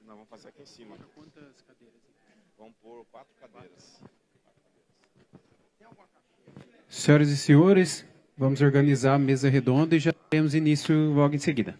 Vamos fazer aqui em cima. Quantas cadeiras? Vamos pôr 4 cadeiras. Senhoras e senhores, vamos organizar a mesa redonda e já temos início logo em seguida.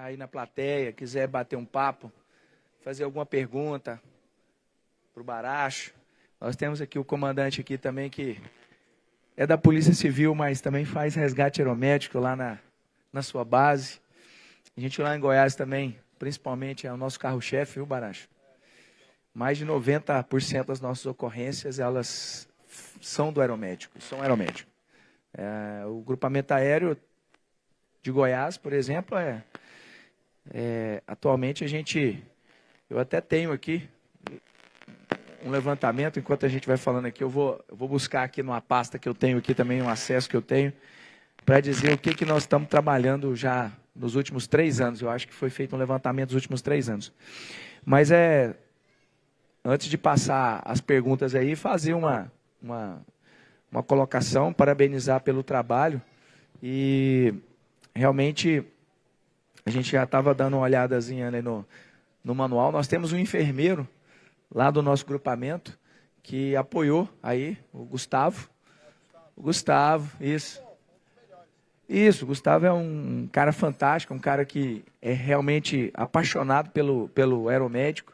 está aí na plateia, quiser bater um papo, fazer alguma pergunta para o Baracho. Nós temos aqui o comandante aqui também, que é da Polícia Civil, mas também faz resgate aeromédico lá na sua base. A gente lá em Goiás também, principalmente, é o nosso carro-chefe, viu, Baracho? Mais de 90% das nossas ocorrências, elas são do aeromédico, são aeromédico. O grupamento aéreo de Goiás, por exemplo, atualmente eu até tenho aqui um levantamento, enquanto a gente vai falando aqui, eu vou buscar aqui numa pasta que eu tenho aqui também, um acesso que eu tenho, para dizer o que nós estamos trabalhando já nos últimos 3 anos. Eu acho que foi feito um levantamento dos últimos 3 anos. Mas antes de passar as perguntas aí, fazer uma colocação, parabenizar pelo trabalho. E realmente a gente já estava dando uma olhadazinha ali no manual. Nós temos um enfermeiro lá do nosso grupamento que apoiou aí, o Gustavo. O Gustavo, isso. Isso, o Gustavo é um cara fantástico, um cara que é realmente apaixonado pelo aeromédico.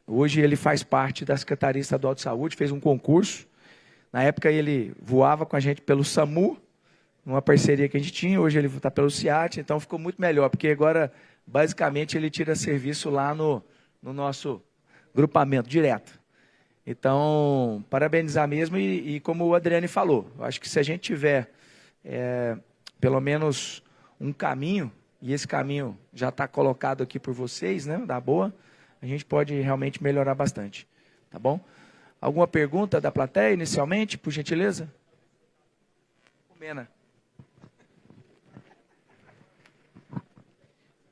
Hoje ele faz parte da Secretaria Estadual de Saúde, fez um concurso. Na época ele voava com a gente pelo SAMU, numa parceria que a gente tinha. Hoje ele está pelo CIAT, então ficou muito melhor, porque agora, basicamente, ele tira serviço lá no nosso grupamento, direto. Então, parabenizar mesmo, e como o Adriane falou, eu acho que se a gente tiver pelo menos um caminho, e esse caminho já está colocado aqui por vocês, né, da boa, a gente pode realmente melhorar bastante. Tá bom? Alguma pergunta da plateia, inicialmente, por gentileza? Mena.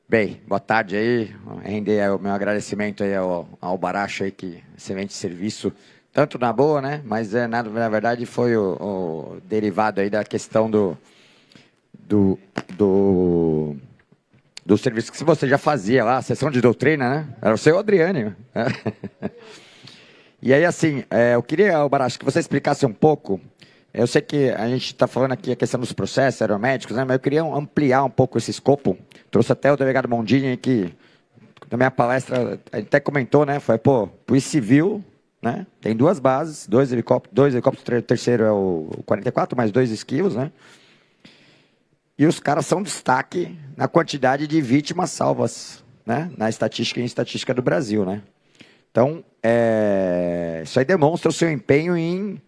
Bem, boa tarde aí, render o meu agradecimento aí ao Baracho aí, que excelente serviço, tanto na boa, né, mas na verdade foi o derivado aí da questão do serviço que você já fazia lá, a sessão de doutrina, né, era o seu Adriane. E aí, assim, eu queria, Baracho, que você explicasse um pouco. Eu sei que a gente está falando aqui a questão dos processos aeromédicos, né? Mas eu queria ampliar um pouco esse escopo. Trouxe até o delegado Mondini, que na minha palestra até comentou, né? Foi, Polícia Civil, né? Tem 2 bases, 2 helicópteros, o terceiro é o 44, mais 2 esquivos, né? E os caras são destaque na quantidade de vítimas salvas, né? Na estatística do Brasil, né? Então, isso aí demonstra o seu empenho em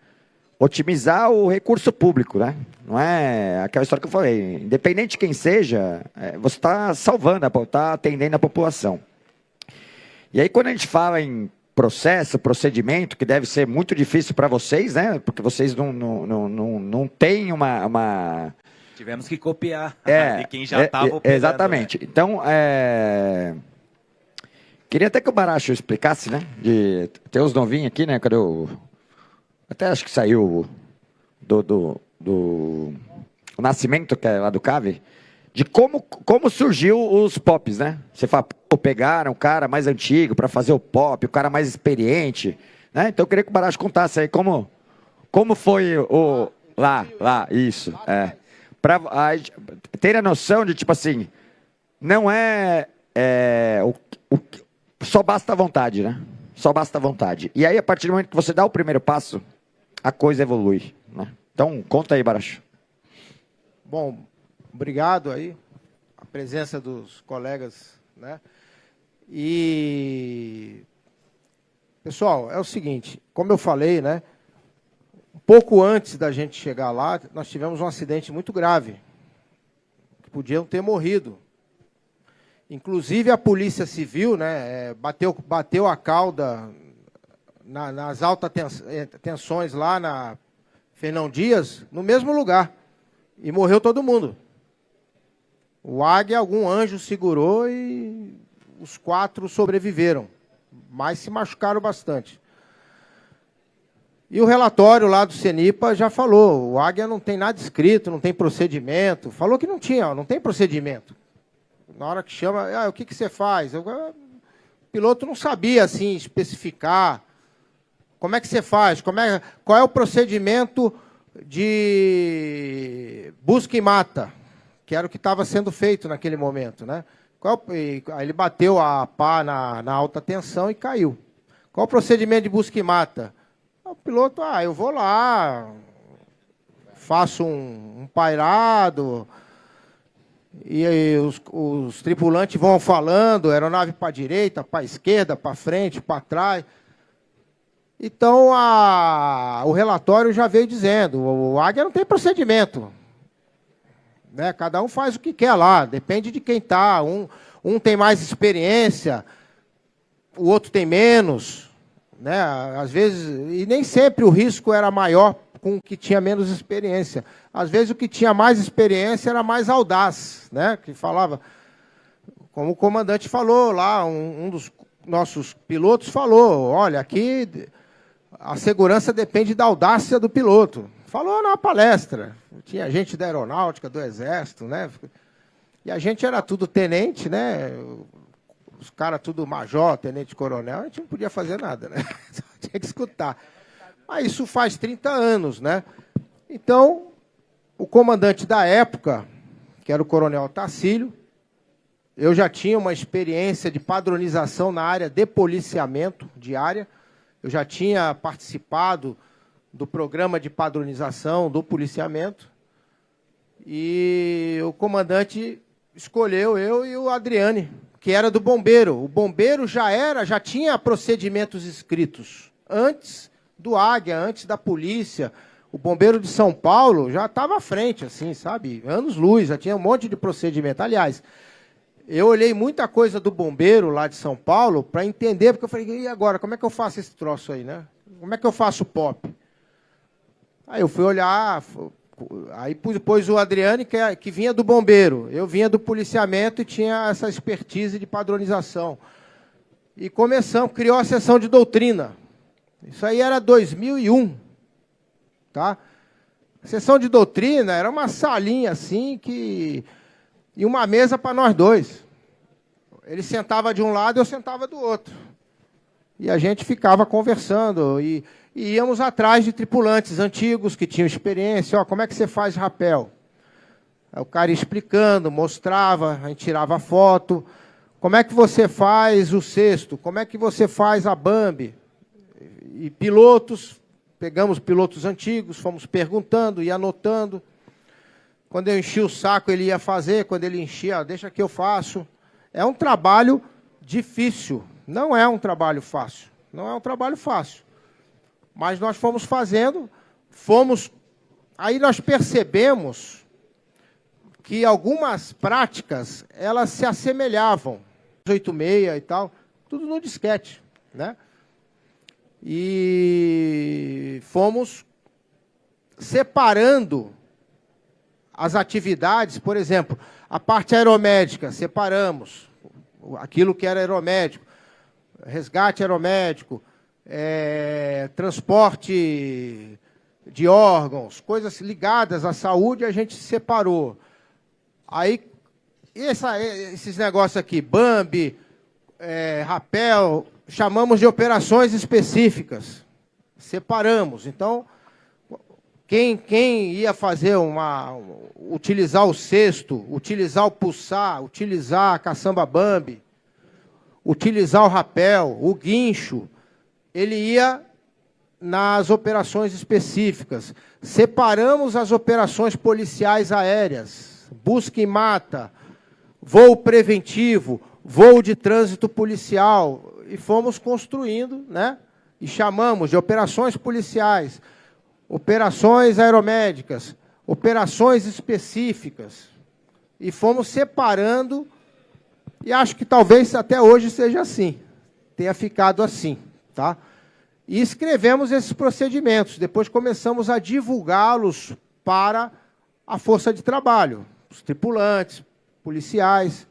otimizar o recurso público, né? Não é aquela história que eu falei. Independente de quem seja, você está salvando, está atendendo a população. E aí, quando a gente fala em processo, procedimento, que deve ser muito difícil para vocês, né? Porque vocês não têm uma... Tivemos que copiar de quem já estava operando. Exatamente. Né? Então, queria até que o Baracho explicasse, né? Tem os novinhos aqui, né? Cadê o... Até acho que saiu o Nascimento, que é lá do CAV, de como surgiu os POPs, né? Você fala, pegaram o cara mais antigo para fazer o POP, o cara mais experiente, né? Então eu queria que o Baracho contasse aí como foi o... Lá, isso, Para ter a noção de, tipo assim, não só basta a vontade, né? Só basta a vontade. E aí, a partir do momento que você dá o primeiro passo, a coisa evolui, né? Então, conta aí, Baracho. Bom, obrigado aí, a presença dos colegas, né? E, pessoal, é o seguinte, como eu falei, né? Um pouco antes da gente chegar lá, nós tivemos um acidente muito grave, que podiam ter morrido. Inclusive a Polícia Civil, né, bateu a cauda nas altas tensões lá na Fernão Dias, no mesmo lugar, e morreu todo mundo. O Águia, algum anjo segurou e os 4 sobreviveram, mas se machucaram bastante. E o relatório lá do CENIPA já falou, o Águia não tem nada escrito, não tem procedimento, falou que não tem procedimento. Na hora que chama, o que você faz? O piloto não sabia, assim, especificar. Como é que você faz? Qual é o procedimento de busca e mata? que era o que estava sendo feito naquele momento, né? Aí ele bateu a pá na alta tensão e caiu. Qual o procedimento de busca e mata? O piloto, eu vou lá, faço um pairado, e aí os tripulantes vão falando, aeronave para a direita, para a esquerda, para frente, para trás. Então, o relatório já veio dizendo, o Águia não tem procedimento. Né? Cada um faz o que quer lá, depende de quem está. Um tem mais experiência, o outro tem menos. Né? Às vezes, e nem sempre o risco era maior com o que tinha menos experiência. Às vezes o que tinha mais experiência era mais audaz, né? Que falava, como o comandante falou lá, um dos nossos pilotos falou, olha, aqui a segurança depende da audácia do piloto. Falou na palestra, tinha gente da aeronáutica, do exército, né? E a gente era tudo tenente, né? Os caras tudo major, tenente-coronel, a gente não podia fazer nada, né? Só tinha que escutar. Mas isso faz 30 anos, né? Então, o comandante da época, que era o coronel Tacílio, eu já tinha uma experiência de padronização na área de policiamento diária, eu já tinha participado do programa de padronização do policiamento, e o comandante escolheu eu e o Adriane, que era do bombeiro. O bombeiro já tinha procedimentos escritos. Antes do Águia, antes da polícia, o bombeiro de São Paulo já estava à frente, assim, sabe? Anos-luz, já tinha um monte de procedimento. Aliás, eu olhei muita coisa do bombeiro lá de São Paulo para entender, porque eu falei, e agora, como é que eu faço esse troço aí, né? Como é que eu faço o POP? Aí eu fui olhar, aí pôs o Adriane, que vinha do bombeiro, eu vinha do policiamento e tinha essa expertise de padronização. E criou a sessão de doutrina. Isso aí era 2001, tá? A sessão de doutrina era uma salinha assim e uma mesa para nós dois. Ele sentava de um lado, eu sentava do outro. E a gente ficava conversando e íamos atrás de tripulantes antigos que tinham experiência. Como é que você faz rapel? Aí o cara ia explicando, mostrava, a gente tirava foto. Como é que você faz o cesto? Como é que você faz a Bambi? E pilotos, pegamos pilotos antigos, fomos perguntando e anotando. Quando eu enchia o saco, ele ia fazer. Quando ele enchia, deixa que eu faço. É um trabalho difícil. Não é um trabalho fácil. Não é um trabalho fácil. Mas nós fomos fazendo, aí nós percebemos que algumas práticas, elas se assemelhavam. 86 e tal, tudo no disquete, né? E fomos separando as atividades, por exemplo, a parte aeromédica, separamos aquilo que era aeromédico, resgate aeromédico, transporte de órgãos, coisas ligadas à saúde, a gente separou. Aí, esses negócios aqui, Bambi, rapel, chamamos de operações específicas. Separamos. Então, quem ia fazer utilizar o cesto, utilizar o pulsar, utilizar a caçamba Bambi, utilizar o rapel, o guincho, ele ia nas operações específicas. Separamos as operações policiais aéreas, busca e mata, voo preventivo, voo de trânsito policial, e fomos construindo, né? E chamamos de operações policiais, operações aeromédicas, operações específicas, e fomos separando, e acho que talvez até hoje seja assim, tenha ficado assim, tá? E escrevemos esses procedimentos, depois começamos a divulgá-los para a força de trabalho, os tripulantes, policiais.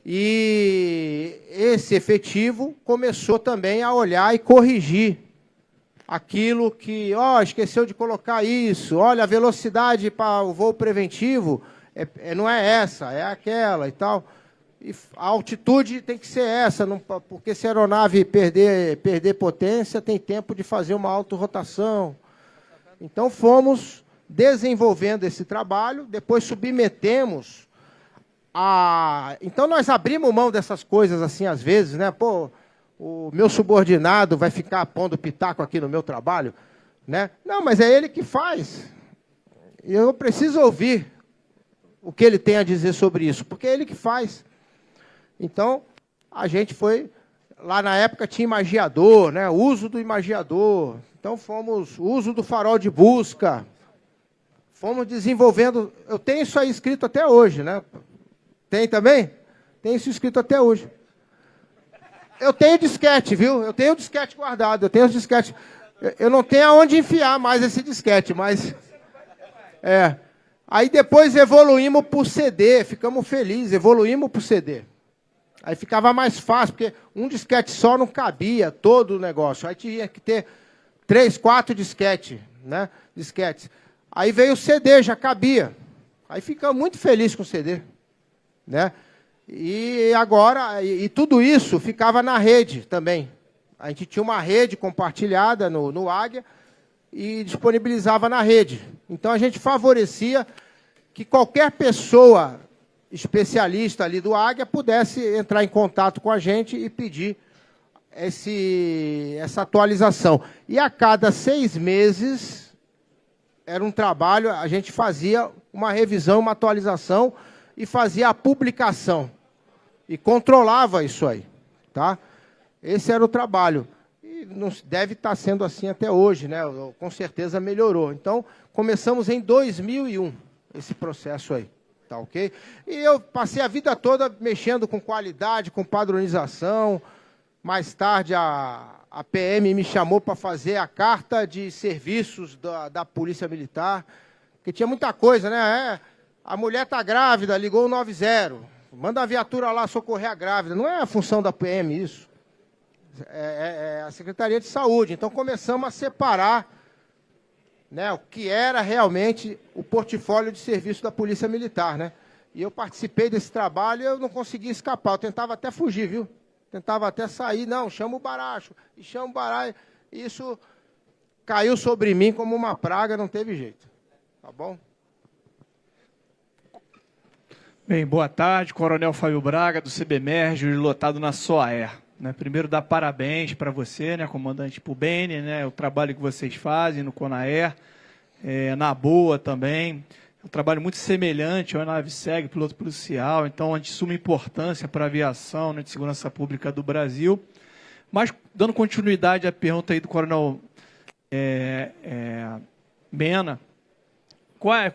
E esse efetivo começou também a olhar e corrigir aquilo que, esqueceu de colocar isso, olha, a velocidade para o voo preventivo não é essa, é aquela e tal. E a altitude tem que ser essa, porque se a aeronave perder potência, tem tempo de fazer uma autorrotação. Então fomos desenvolvendo esse trabalho, depois submetemos a... Então, nós abrimos mão dessas coisas assim, às vezes, né? Pô, o meu subordinado vai ficar pondo pitaco aqui no meu trabalho, né? Não, mas é ele que faz. E eu preciso ouvir o que ele tem a dizer sobre isso, porque é ele que faz. Então, a gente foi... Lá na época tinha imagiador, né? O uso do imagiador. Então, o uso do farol de busca. Fomos desenvolvendo... Eu tenho isso aí escrito até hoje, né? Tem também? Tem isso escrito até hoje. Eu tenho disquete, viu? Eu tenho disquete guardado, eu tenho os disquetes. Eu não tenho aonde enfiar mais esse disquete, mas... Aí depois evoluímos para o CD, ficamos felizes, evoluímos para o CD. Aí ficava mais fácil, porque um disquete só não cabia todo o negócio. Aí tinha que ter 3, 4 disquetes, né? Aí veio o CD, já cabia. Aí ficamos muito felizes com o CD, né? E agora, e tudo isso ficava na rede também. A gente tinha uma rede compartilhada no Águia e disponibilizava na rede. Então a gente favorecia que qualquer pessoa especialista ali do Águia pudesse entrar em contato com a gente e pedir essa atualização. E a cada 6 meses, era um trabalho, a gente fazia uma revisão, uma atualização e fazia a publicação. E controlava isso aí, tá? Esse era o trabalho. E não deve estar sendo assim até hoje, né? Com certeza melhorou. Então, começamos em 2001, esse processo aí. Tá, ok? E eu passei a vida toda mexendo com qualidade, com padronização. Mais tarde, a PM me chamou para fazer a carta de serviços da Polícia Militar, porque tinha muita coisa, né? A mulher está grávida, ligou o 90. Manda a viatura lá socorrer a grávida. Não é a função da PM isso. É a Secretaria de Saúde. Então, começamos a separar, né, o que era realmente o portfólio de serviço da Polícia Militar, né? E eu participei desse trabalho e eu não conseguia escapar. Eu tentava até fugir, viu? Tentava até sair. Não, chama o Baracho. E chama o Baracho. Isso caiu sobre mim como uma praga, não teve jeito. Tá bom? Bem, boa tarde. Coronel Fábio Braga, do CBMER, juiz lotado na SOAER. Né, primeiro, dar parabéns para você, né, comandante Pubene, né, o trabalho que vocês fazem no CONAER, na BOA também. É um trabalho muito semelhante ao NAVSEG, piloto policial, então, de suma importância para a aviação, né, de segurança pública do Brasil. Mas, dando continuidade à pergunta aí do coronel Mena,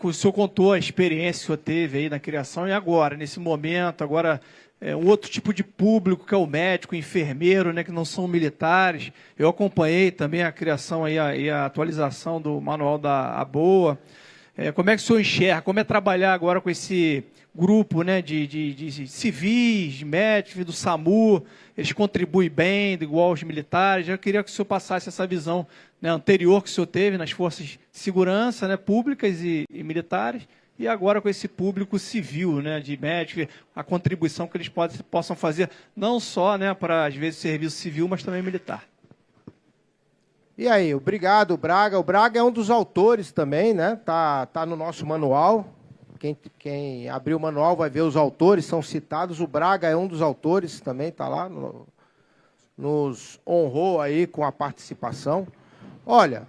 o senhor contou a experiência que o senhor teve aí na criação e agora, nesse momento, agora... um outro tipo de público, que é o médico, o enfermeiro, né, que não são militares. Eu acompanhei também a criação e a atualização do manual da ABOA. Como é que o senhor enxerga? Como é trabalhar agora com esse grupo, né, de civis, de médicos, do SAMU? Eles contribuem bem, igual aos militares. Eu queria que o senhor passasse essa visão, né, anterior que o senhor teve nas forças de segurança, né, públicas e militares, e agora com esse público civil, né, de médicos, a contribuição que eles possam fazer, não só, né, para, às vezes, serviço civil, mas também militar. E aí, obrigado, Braga. O Braga é um dos autores também, né? Tá no nosso manual. Quem abriu o manual vai ver os autores, são citados. O Braga é um dos autores também, está lá, nos honrou aí com a participação. Olha,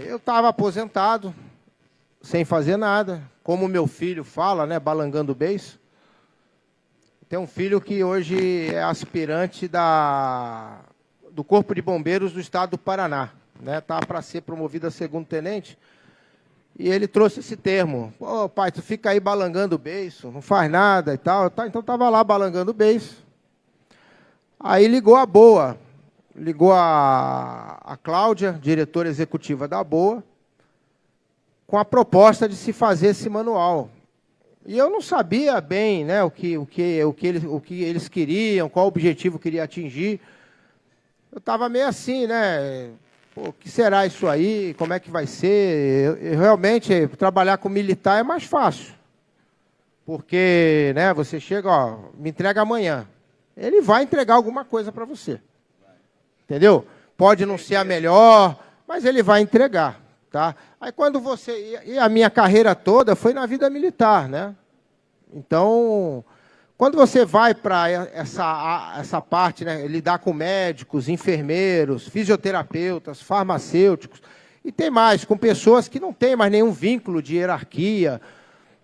eu estava aposentado, sem fazer nada, como meu filho fala, né, balangando o beiço. Tem um filho que hoje é aspirante do Corpo de Bombeiros do Estado do Paraná, né, tá para ser promovido a segundo tenente, e ele trouxe esse termo: "Ô, pai, tu fica aí balangando o beiço, não faz nada e tal". Então estava lá balangando o beiço. Aí ligou a BOA, ligou a Cláudia, diretora executiva da BOA, com a proposta de se fazer esse manual. E eu não sabia bem, né, o que eles queriam, qual objetivo queria atingir. Eu estava meio assim, né? Pô, o que será isso aí? Como é que vai ser? Eu realmente, trabalhar com militar é mais fácil. Porque, né, você chega, ó, me entrega amanhã. Ele vai entregar alguma coisa para você. Entendeu? Pode não ser a melhor, mas ele vai entregar. Tá? Aí quando você... E a minha carreira toda foi na vida militar, né? Então, quando você vai para essa parte, né, lidar com médicos, enfermeiros, fisioterapeutas, farmacêuticos, e tem mais, com pessoas que não têm mais nenhum vínculo de hierarquia,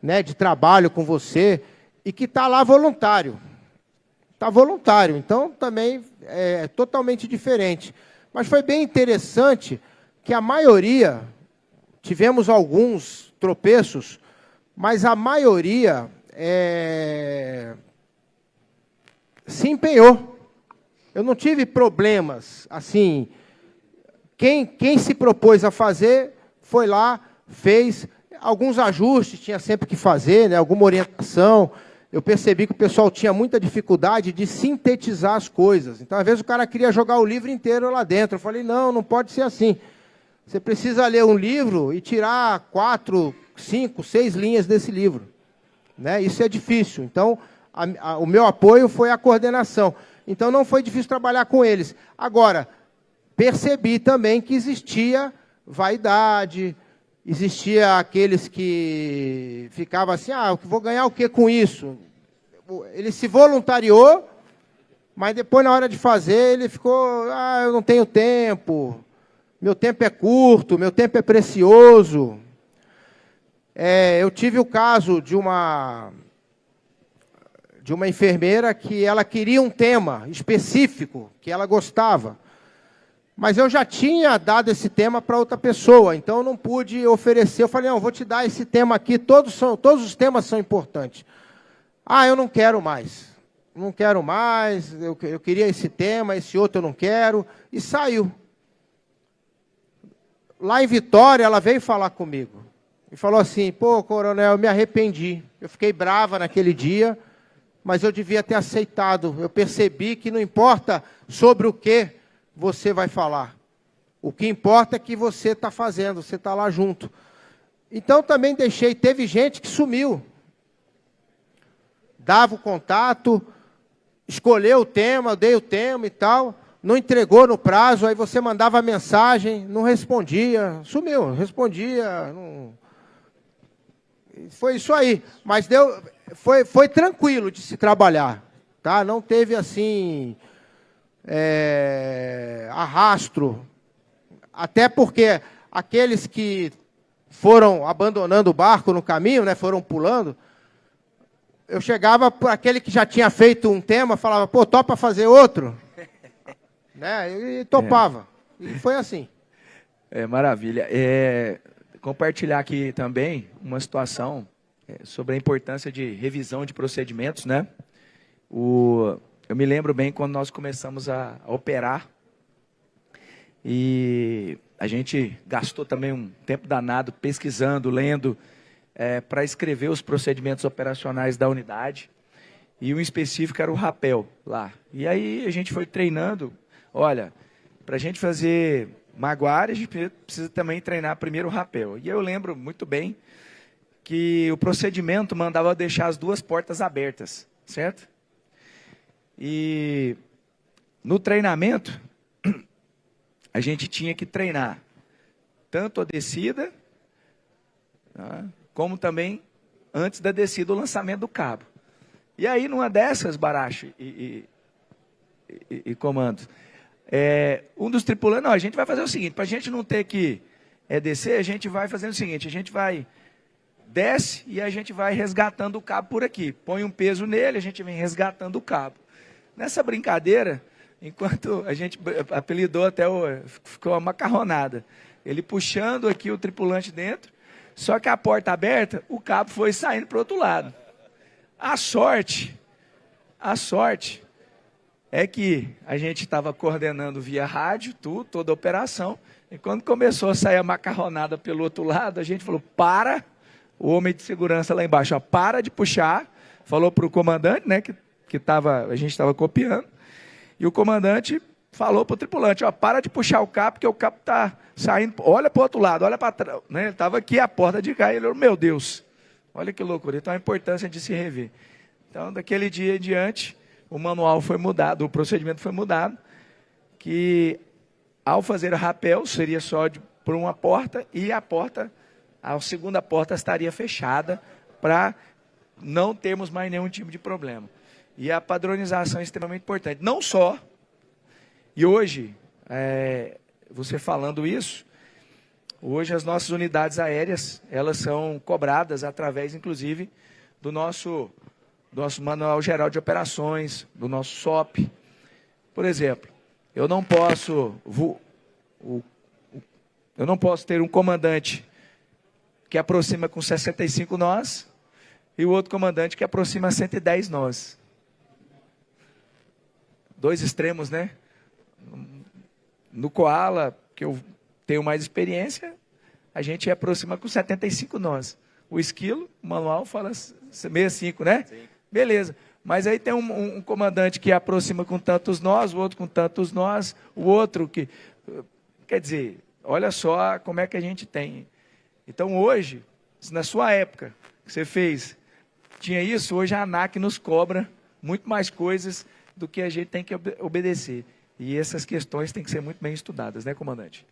né, de trabalho com você, e que está lá voluntário. Está voluntário, então também é totalmente diferente. Mas foi bem interessante que a maioria, tivemos alguns tropeços, mas a maioria se empenhou. Eu não tive problemas. Assim, quem se propôs a fazer, foi lá, fez. Alguns ajustes tinha sempre que fazer, né, alguma orientação. Eu percebi que o pessoal tinha muita dificuldade de sintetizar as coisas. Então, às vezes, o cara queria jogar o livro inteiro lá dentro. Eu falei, não, não pode ser assim. Você precisa ler um livro e tirar 4, 5, 6 linhas desse livro. Né? Isso é difícil. Então, o meu apoio foi a coordenação. Então, não foi difícil trabalhar com eles. Agora, percebi também que existia vaidade, existia aqueles que ficavam assim, eu vou ganhar o que com isso? Ele se voluntariou, mas depois, na hora de fazer, ele ficou, eu não tenho tempo, meu tempo é curto, meu tempo é precioso. Eu tive o caso de uma enfermeira que ela queria um tema específico, que ela gostava. Mas eu já tinha dado esse tema para outra pessoa, então eu não pude oferecer. Eu falei, não, vou te dar esse tema aqui, todos os temas são importantes. Eu não quero mais. Não quero mais, eu queria esse tema, esse outro eu não quero. E saiu. Lá em Vitória, ela veio falar comigo. E falou assim, pô, coronel, eu me arrependi. Eu fiquei brava naquele dia, mas eu devia ter aceitado. Eu percebi que não importa sobre o que você vai falar. O que importa é que você está fazendo, você está lá junto. Então, também teve gente que sumiu. Dava o contato, escolheu o tema, dei o tema e tal, não entregou no prazo, aí você mandava mensagem, não respondia, sumiu, respondia, não... Foi isso aí, mas foi tranquilo de se trabalhar, tá? Não teve assim arrastro, até porque aqueles que foram abandonando o barco no caminho, né, foram pulando, eu chegava para aquele que já tinha feito um tema, falava, pô, topa fazer outro? Né, e topava, e foi assim. Maravilha. Compartilhar aqui também uma situação sobre a importância de revisão de procedimentos, né? Eu me lembro bem quando nós começamos a operar e a gente gastou também um tempo danado pesquisando, lendo, para escrever os procedimentos operacionais da unidade. E um específico era o rapel lá. E aí a gente foi treinando, olha, para a gente fazer maguari, a gente precisa também treinar primeiro o rapel. E eu lembro muito bem que o procedimento mandava deixar as 2 portas abertas, certo? E no treinamento, a gente tinha que treinar tanto a descida, tá, como também, antes da descida, o lançamento do cabo. E aí, numa dessas, Baracho e comando, um dos tripulantes, não, a gente vai fazer o seguinte, para a gente não ter que descer, a gente vai fazendo o seguinte, a gente vai, desce e a gente vai resgatando o cabo por aqui. Põe um peso nele, a gente vem resgatando o cabo. Nessa brincadeira, enquanto a gente apelidou até, ficou uma macarronada, ele puxando aqui o tripulante dentro, só que a porta aberta, o cabo foi saindo para o outro lado. A sorte é que a gente estava coordenando via rádio, toda a operação, e quando começou a sair a macarronada pelo outro lado, a gente falou, o homem de segurança lá embaixo, para de puxar, falou para o comandante, né, que a gente estava copiando, e o comandante falou para o tripulante, para de puxar o cabo, porque o cabo está saindo, olha para o outro lado, olha para trás, né, ele estava aqui, a porta de cá, ele falou, meu Deus, olha que loucura, então a importância de se rever. Então, daquele dia em diante, o manual foi mudado, o procedimento foi mudado, que ao fazer rapel, seria só por uma porta e a segunda porta estaria fechada para não termos mais nenhum tipo de problema. E a padronização é extremamente importante. Não só, e hoje, você falando isso, hoje as nossas unidades aéreas, elas são cobradas através, inclusive, do nosso Manual Geral de Operações, do nosso SOP. Por exemplo, eu não posso ter um comandante que aproxima com 65 nós e o outro comandante que aproxima 110 nós. Dois extremos, né? No Koala, que eu tenho mais experiência, a gente aproxima com 75 nós. O esquilo, o manual fala 65, né? Sim. Beleza. Mas aí tem um comandante que aproxima com tantos nós, o outro com tantos nós, o outro que... Quer dizer, olha só como é que a gente tem. Então hoje, se na sua época que você fez, tinha isso, hoje a ANAC nos cobra muito mais coisas do que a gente tem que obedecer. E essas questões têm que ser muito bem estudadas, né, comandante?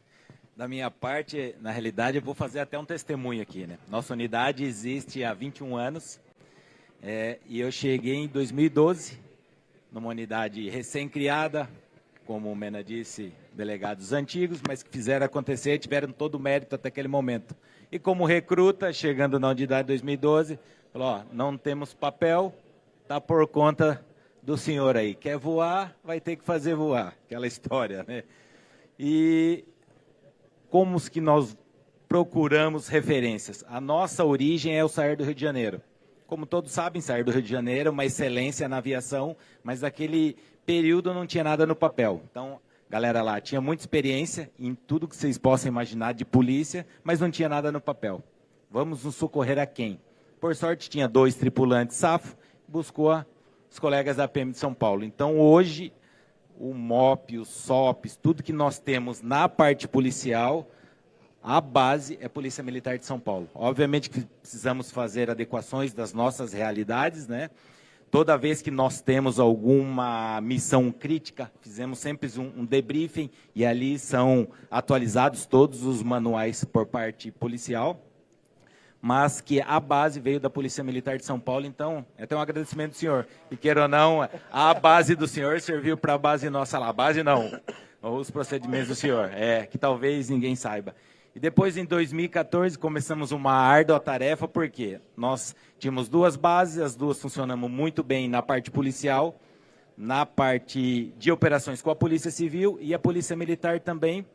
Da minha parte, na realidade, eu vou fazer até um testemunho aqui, né? Nossa unidade existe há 21 anos e eu cheguei em 2012, numa unidade recém-criada, como o Mena disse, delegados antigos, mas que fizeram acontecer, tiveram todo o mérito até aquele momento. E como recruta, chegando na unidade em 2012, falou, ó, não temos papel, tá por conta do senhor aí. Quer voar, vai ter que fazer voar. Aquela história, né? E como que nós procuramos referências? A nossa origem é o SAER do Rio de Janeiro. Como todos sabem, SAER do Rio de Janeiro é uma excelência na aviação, mas naquele período não tinha nada no papel. Então, galera lá tinha muita experiência em tudo que vocês possam imaginar de polícia, mas não tinha nada no papel. Vamos nos socorrer a quem? Por sorte, tinha 2 tripulantes SAFO, buscou os colegas da PM de São Paulo. Então, hoje, o MOP, os SOPs, tudo que nós temos na parte policial, a base é Polícia Militar de São Paulo. Obviamente que precisamos fazer adequações das nossas realidades, né? Toda vez que nós temos alguma missão crítica, fizemos sempre um debriefing e ali são atualizados todos os manuais por parte policial, mas que a base veio da Polícia Militar de São Paulo, então, até um agradecimento do senhor. E queira ou não, a base do senhor serviu para a base nossa lá. A base não, os procedimentos do senhor, que talvez ninguém saiba. E depois, em 2014, começamos uma árdua tarefa, porque nós tínhamos 2 bases, as 2 funcionamos muito bem na parte policial, na parte de operações com a Polícia Civil e a Polícia Militar também,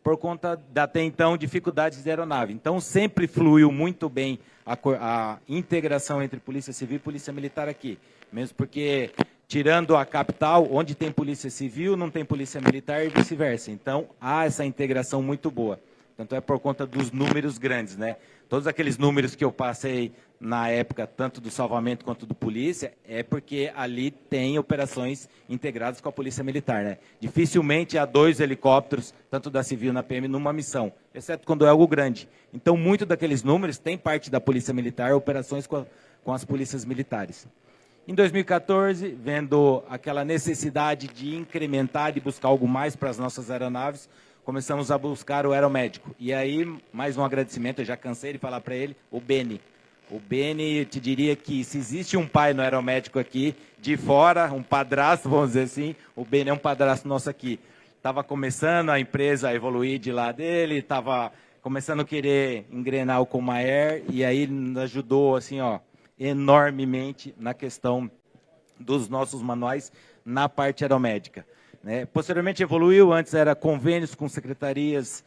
por conta da, até então, dificuldades de aeronave. Então, sempre fluiu muito bem a integração entre Polícia Civil e Polícia Militar aqui. Mesmo porque, tirando a capital, onde tem Polícia Civil, não tem Polícia Militar e vice-versa. Então, há essa integração muito boa. Tanto é por conta dos números grandes, né? Todos aqueles números que eu passei na época, tanto do salvamento quanto do polícia, é porque ali tem operações integradas com a Polícia Militar, né? Dificilmente há 2 helicópteros, tanto da Civil na PM, numa missão, exceto quando é algo grande. Então, muito daqueles números tem parte da Polícia Militar, operações com as polícias militares. Em 2014, vendo aquela necessidade de incrementar e buscar algo mais para as nossas aeronaves, começamos a buscar o aeromédico. E aí, mais um agradecimento, eu já cansei de falar para ele, o Beni. O Beni, eu te diria que se existe um pai no aeromédico aqui, de fora, um padrasto, vamos dizer assim, o Beni é um padrasto nosso aqui. Estava começando a empresa a evoluir de lá dele, estava começando a querer engrenar o Comair, e aí ele ajudou, assim, ó, enormemente na questão dos nossos manuais na parte aeromédica. Posteriormente evoluiu, antes era convênios com secretarias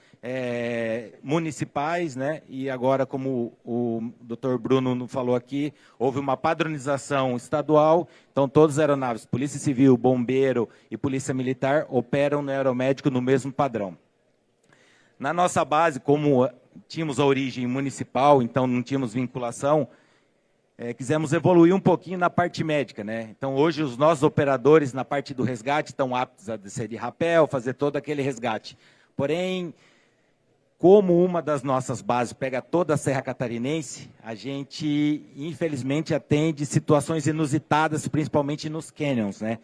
municipais, né? E agora, como o Dr. Bruno falou aqui, houve uma padronização estadual, então todas as aeronaves, Polícia Civil, Bombeiro e Polícia Militar, operam no aeromédico no mesmo padrão. Na nossa base, como tínhamos a origem municipal, então não tínhamos vinculação, quisemos evoluir um pouquinho na parte médica, né? Então, hoje, os nossos operadores na parte do resgate estão aptos a descer de rapel, fazer todo aquele resgate. Porém, como uma das nossas bases pega toda a Serra Catarinense, a gente, infelizmente, atende situações inusitadas, principalmente nos canyons, né?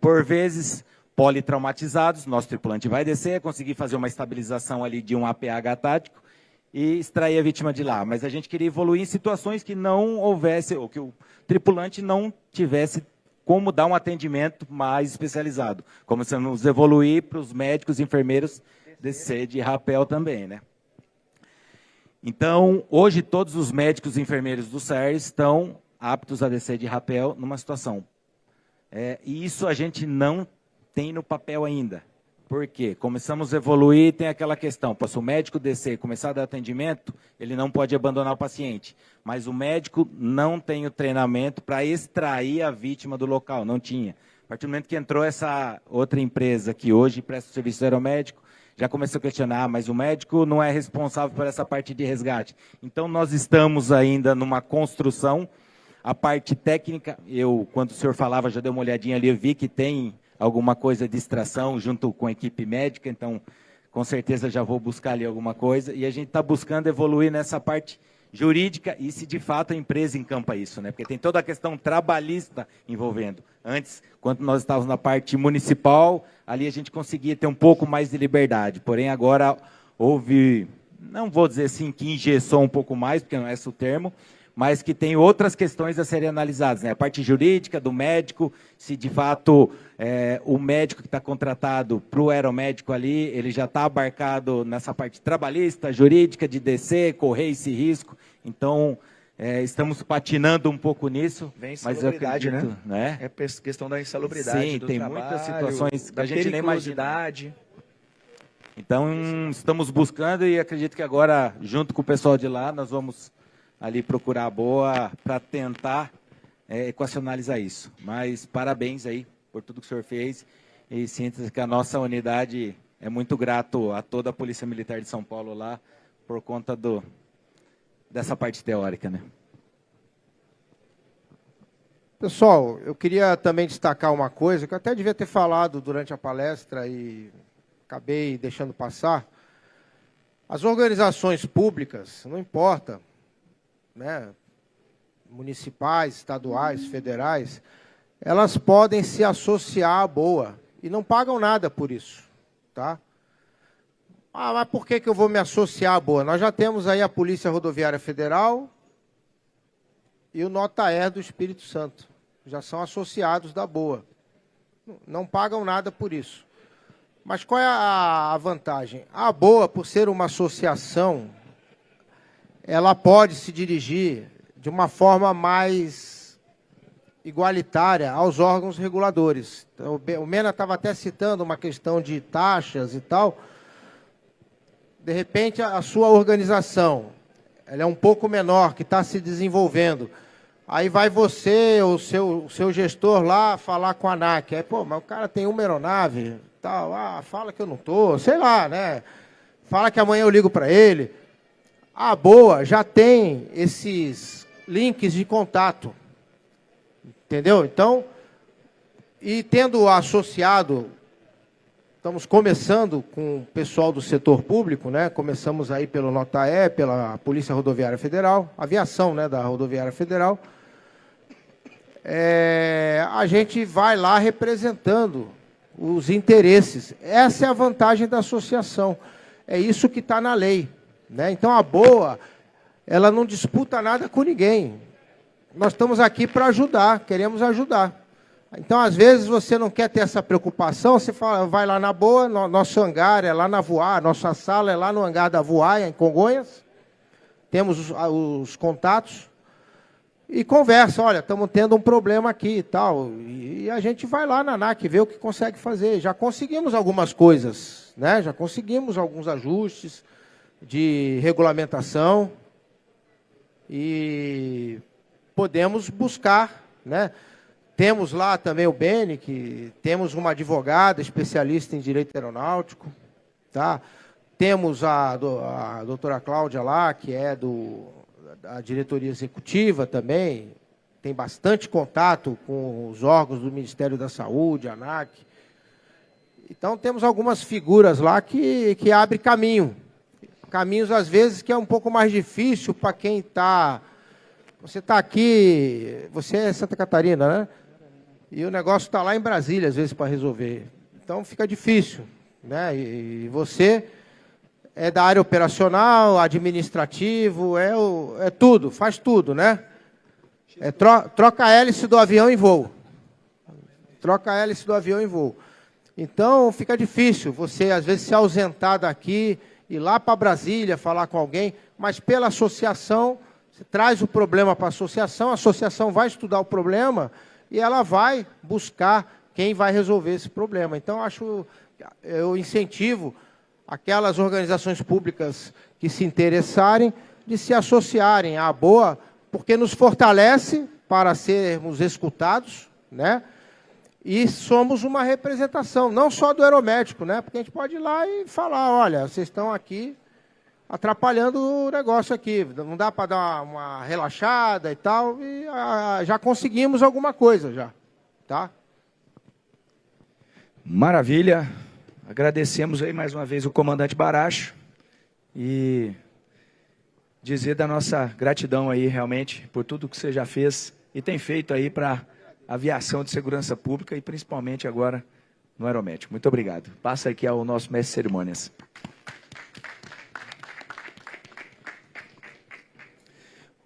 Por vezes, politraumatizados, nosso tripulante vai descer, conseguir fazer uma estabilização ali de um APH tático e extrair a vítima de lá. Mas a gente queria evoluir em situações que não houvesse, ou que o tripulante não tivesse como dar um atendimento mais especializado. Começamos a evoluir para os médicos e enfermeiros descer de rapel também, né? Então, hoje todos os médicos e enfermeiros do SAER estão aptos a descer de rapel numa situação. E isso a gente não tem no papel ainda. Por quê? Começamos a evoluir, tem aquela questão, se o médico descer e começar a dar atendimento, ele não pode abandonar o paciente. Mas o médico não tem o treinamento para extrair a vítima do local, não tinha. A partir do momento que entrou essa outra empresa que hoje presta serviço aeromédico, já começou a questionar, mas o médico não é responsável por essa parte de resgate. Então, nós estamos ainda numa construção. A parte técnica, quando o senhor falava, já dei uma olhadinha ali, eu vi que tem alguma coisa de extração junto com a equipe médica, então, com certeza, já vou buscar ali alguma coisa. E a gente está buscando evoluir nessa parte jurídica e se, de fato, a empresa encampa isso, né? Porque tem toda a questão trabalhista envolvendo. Antes, quando nós estávamos na parte municipal, ali a gente conseguia ter um pouco mais de liberdade. Porém, agora houve, não vou dizer assim que engessou um pouco mais, porque não é esse o termo, mas que tem outras questões a serem analisadas, né? A parte jurídica do médico, se de fato o médico que está contratado para o aeromédico ali, ele já está abarcado nessa parte trabalhista, jurídica, de descer, correr esse risco. Então, estamos patinando um pouco nisso. Vem mas eu insalubridade, acredito, né? É questão da insalubridade. Sim, do tem trabalho, muitas situações que da a gente nem imagina. periculosidade. Então, estamos buscando e acredito que agora, junto com o pessoal de lá, nós vamos ali procurar a boa para tentar equacionalizar isso. Mas parabéns aí por tudo que o senhor fez e sinta que a nossa unidade é muito grato a toda a Polícia Militar de São Paulo lá por conta dessa parte teórica, né? Pessoal, eu queria também destacar uma coisa que eu até devia ter falado durante a palestra e acabei deixando passar. As organizações públicas, não importa, né, municipais, estaduais, federais, elas podem se associar à BOA e não pagam nada por isso, tá? Mas por que eu vou me associar à BOA? Nós já temos aí a Polícia Rodoviária Federal e o Notaer do Espírito Santo. Já são associados da BOA. Não pagam nada por isso. Mas qual é a vantagem? A BOA, por ser uma associação, ela pode se dirigir de uma forma mais igualitária aos órgãos reguladores. Então, o Mena estava até citando uma questão de taxas e tal. De repente, a sua organização ela é um pouco menor, que está se desenvolvendo. Aí vai você, o seu gestor lá, falar com a ANAC. Aí, pô, mas o cara tem uma aeronave, tal, fala que eu não estou, sei lá, né? Fala que amanhã eu ligo para ele. A BOA já tem esses links de contato, entendeu? Então, e tendo associado, estamos começando com o pessoal do setor público, né? Começamos aí pelo Notaer, pela Polícia Rodoviária Federal, aviação, né, da Rodoviária Federal. A gente vai lá representando os interesses. Essa é a vantagem da associação. É isso que está na lei, né? Então, a BOA, ela não disputa nada com ninguém. Nós estamos aqui para ajudar, queremos ajudar. Então, às vezes, você não quer ter essa preocupação, você fala, vai lá na BOA, nosso hangar é lá na Voar, nossa sala é lá no hangar da Voar, em Congonhas. Temos os contatos. E conversa, olha, estamos tendo um problema aqui e tal. E a gente vai lá na ANAC, vê o que consegue fazer. Já conseguimos algumas coisas, né? Já conseguimos alguns ajustes de regulamentação. E podemos buscar, né? Temos lá também o Beni, que temos uma advogada especialista em direito aeronáutico, tá? Temos a doutora Cláudia lá, que é da diretoria executiva também, tem bastante contato com os órgãos do Ministério da Saúde, ANAC. Então, temos algumas figuras lá que abrem caminho. Caminhos, às vezes, que é um pouco mais difícil para quem está... Você está aqui, você é Santa Catarina, né? E o negócio está lá em Brasília, às vezes, para resolver. Então fica difícil, né? E você é da área operacional, administrativo, é tudo, faz tudo, né? Troca a hélice do avião em voo. Troca a hélice do avião em voo. Então fica difícil você, às vezes, se ausentar daqui, ir lá para Brasília, falar com alguém, mas pela associação, você traz o problema para a associação vai estudar o problema e ela vai buscar quem vai resolver esse problema. Então, eu incentivo aquelas organizações públicas que se interessarem de se associarem à BOA, porque nos fortalece para sermos escutados, né? E somos uma representação, não só do aeromédico, né? Porque a gente pode ir lá e falar, olha, vocês estão aqui atrapalhando o negócio aqui, não dá para dar uma relaxada e tal, e já conseguimos alguma coisa já, tá? Maravilha. Agradecemos aí mais uma vez o comandante Baracho e dizer da nossa gratidão aí realmente por tudo que você já fez e tem feito aí para a aviação de segurança pública e principalmente agora no aeromédico. Muito obrigado. Passa aqui ao nosso mestre de cerimônias.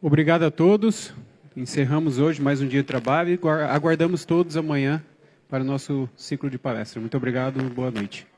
Obrigado a todos. Encerramos hoje mais um dia de trabalho e aguardamos todos amanhã para o nosso ciclo de palestra. Muito obrigado, boa noite.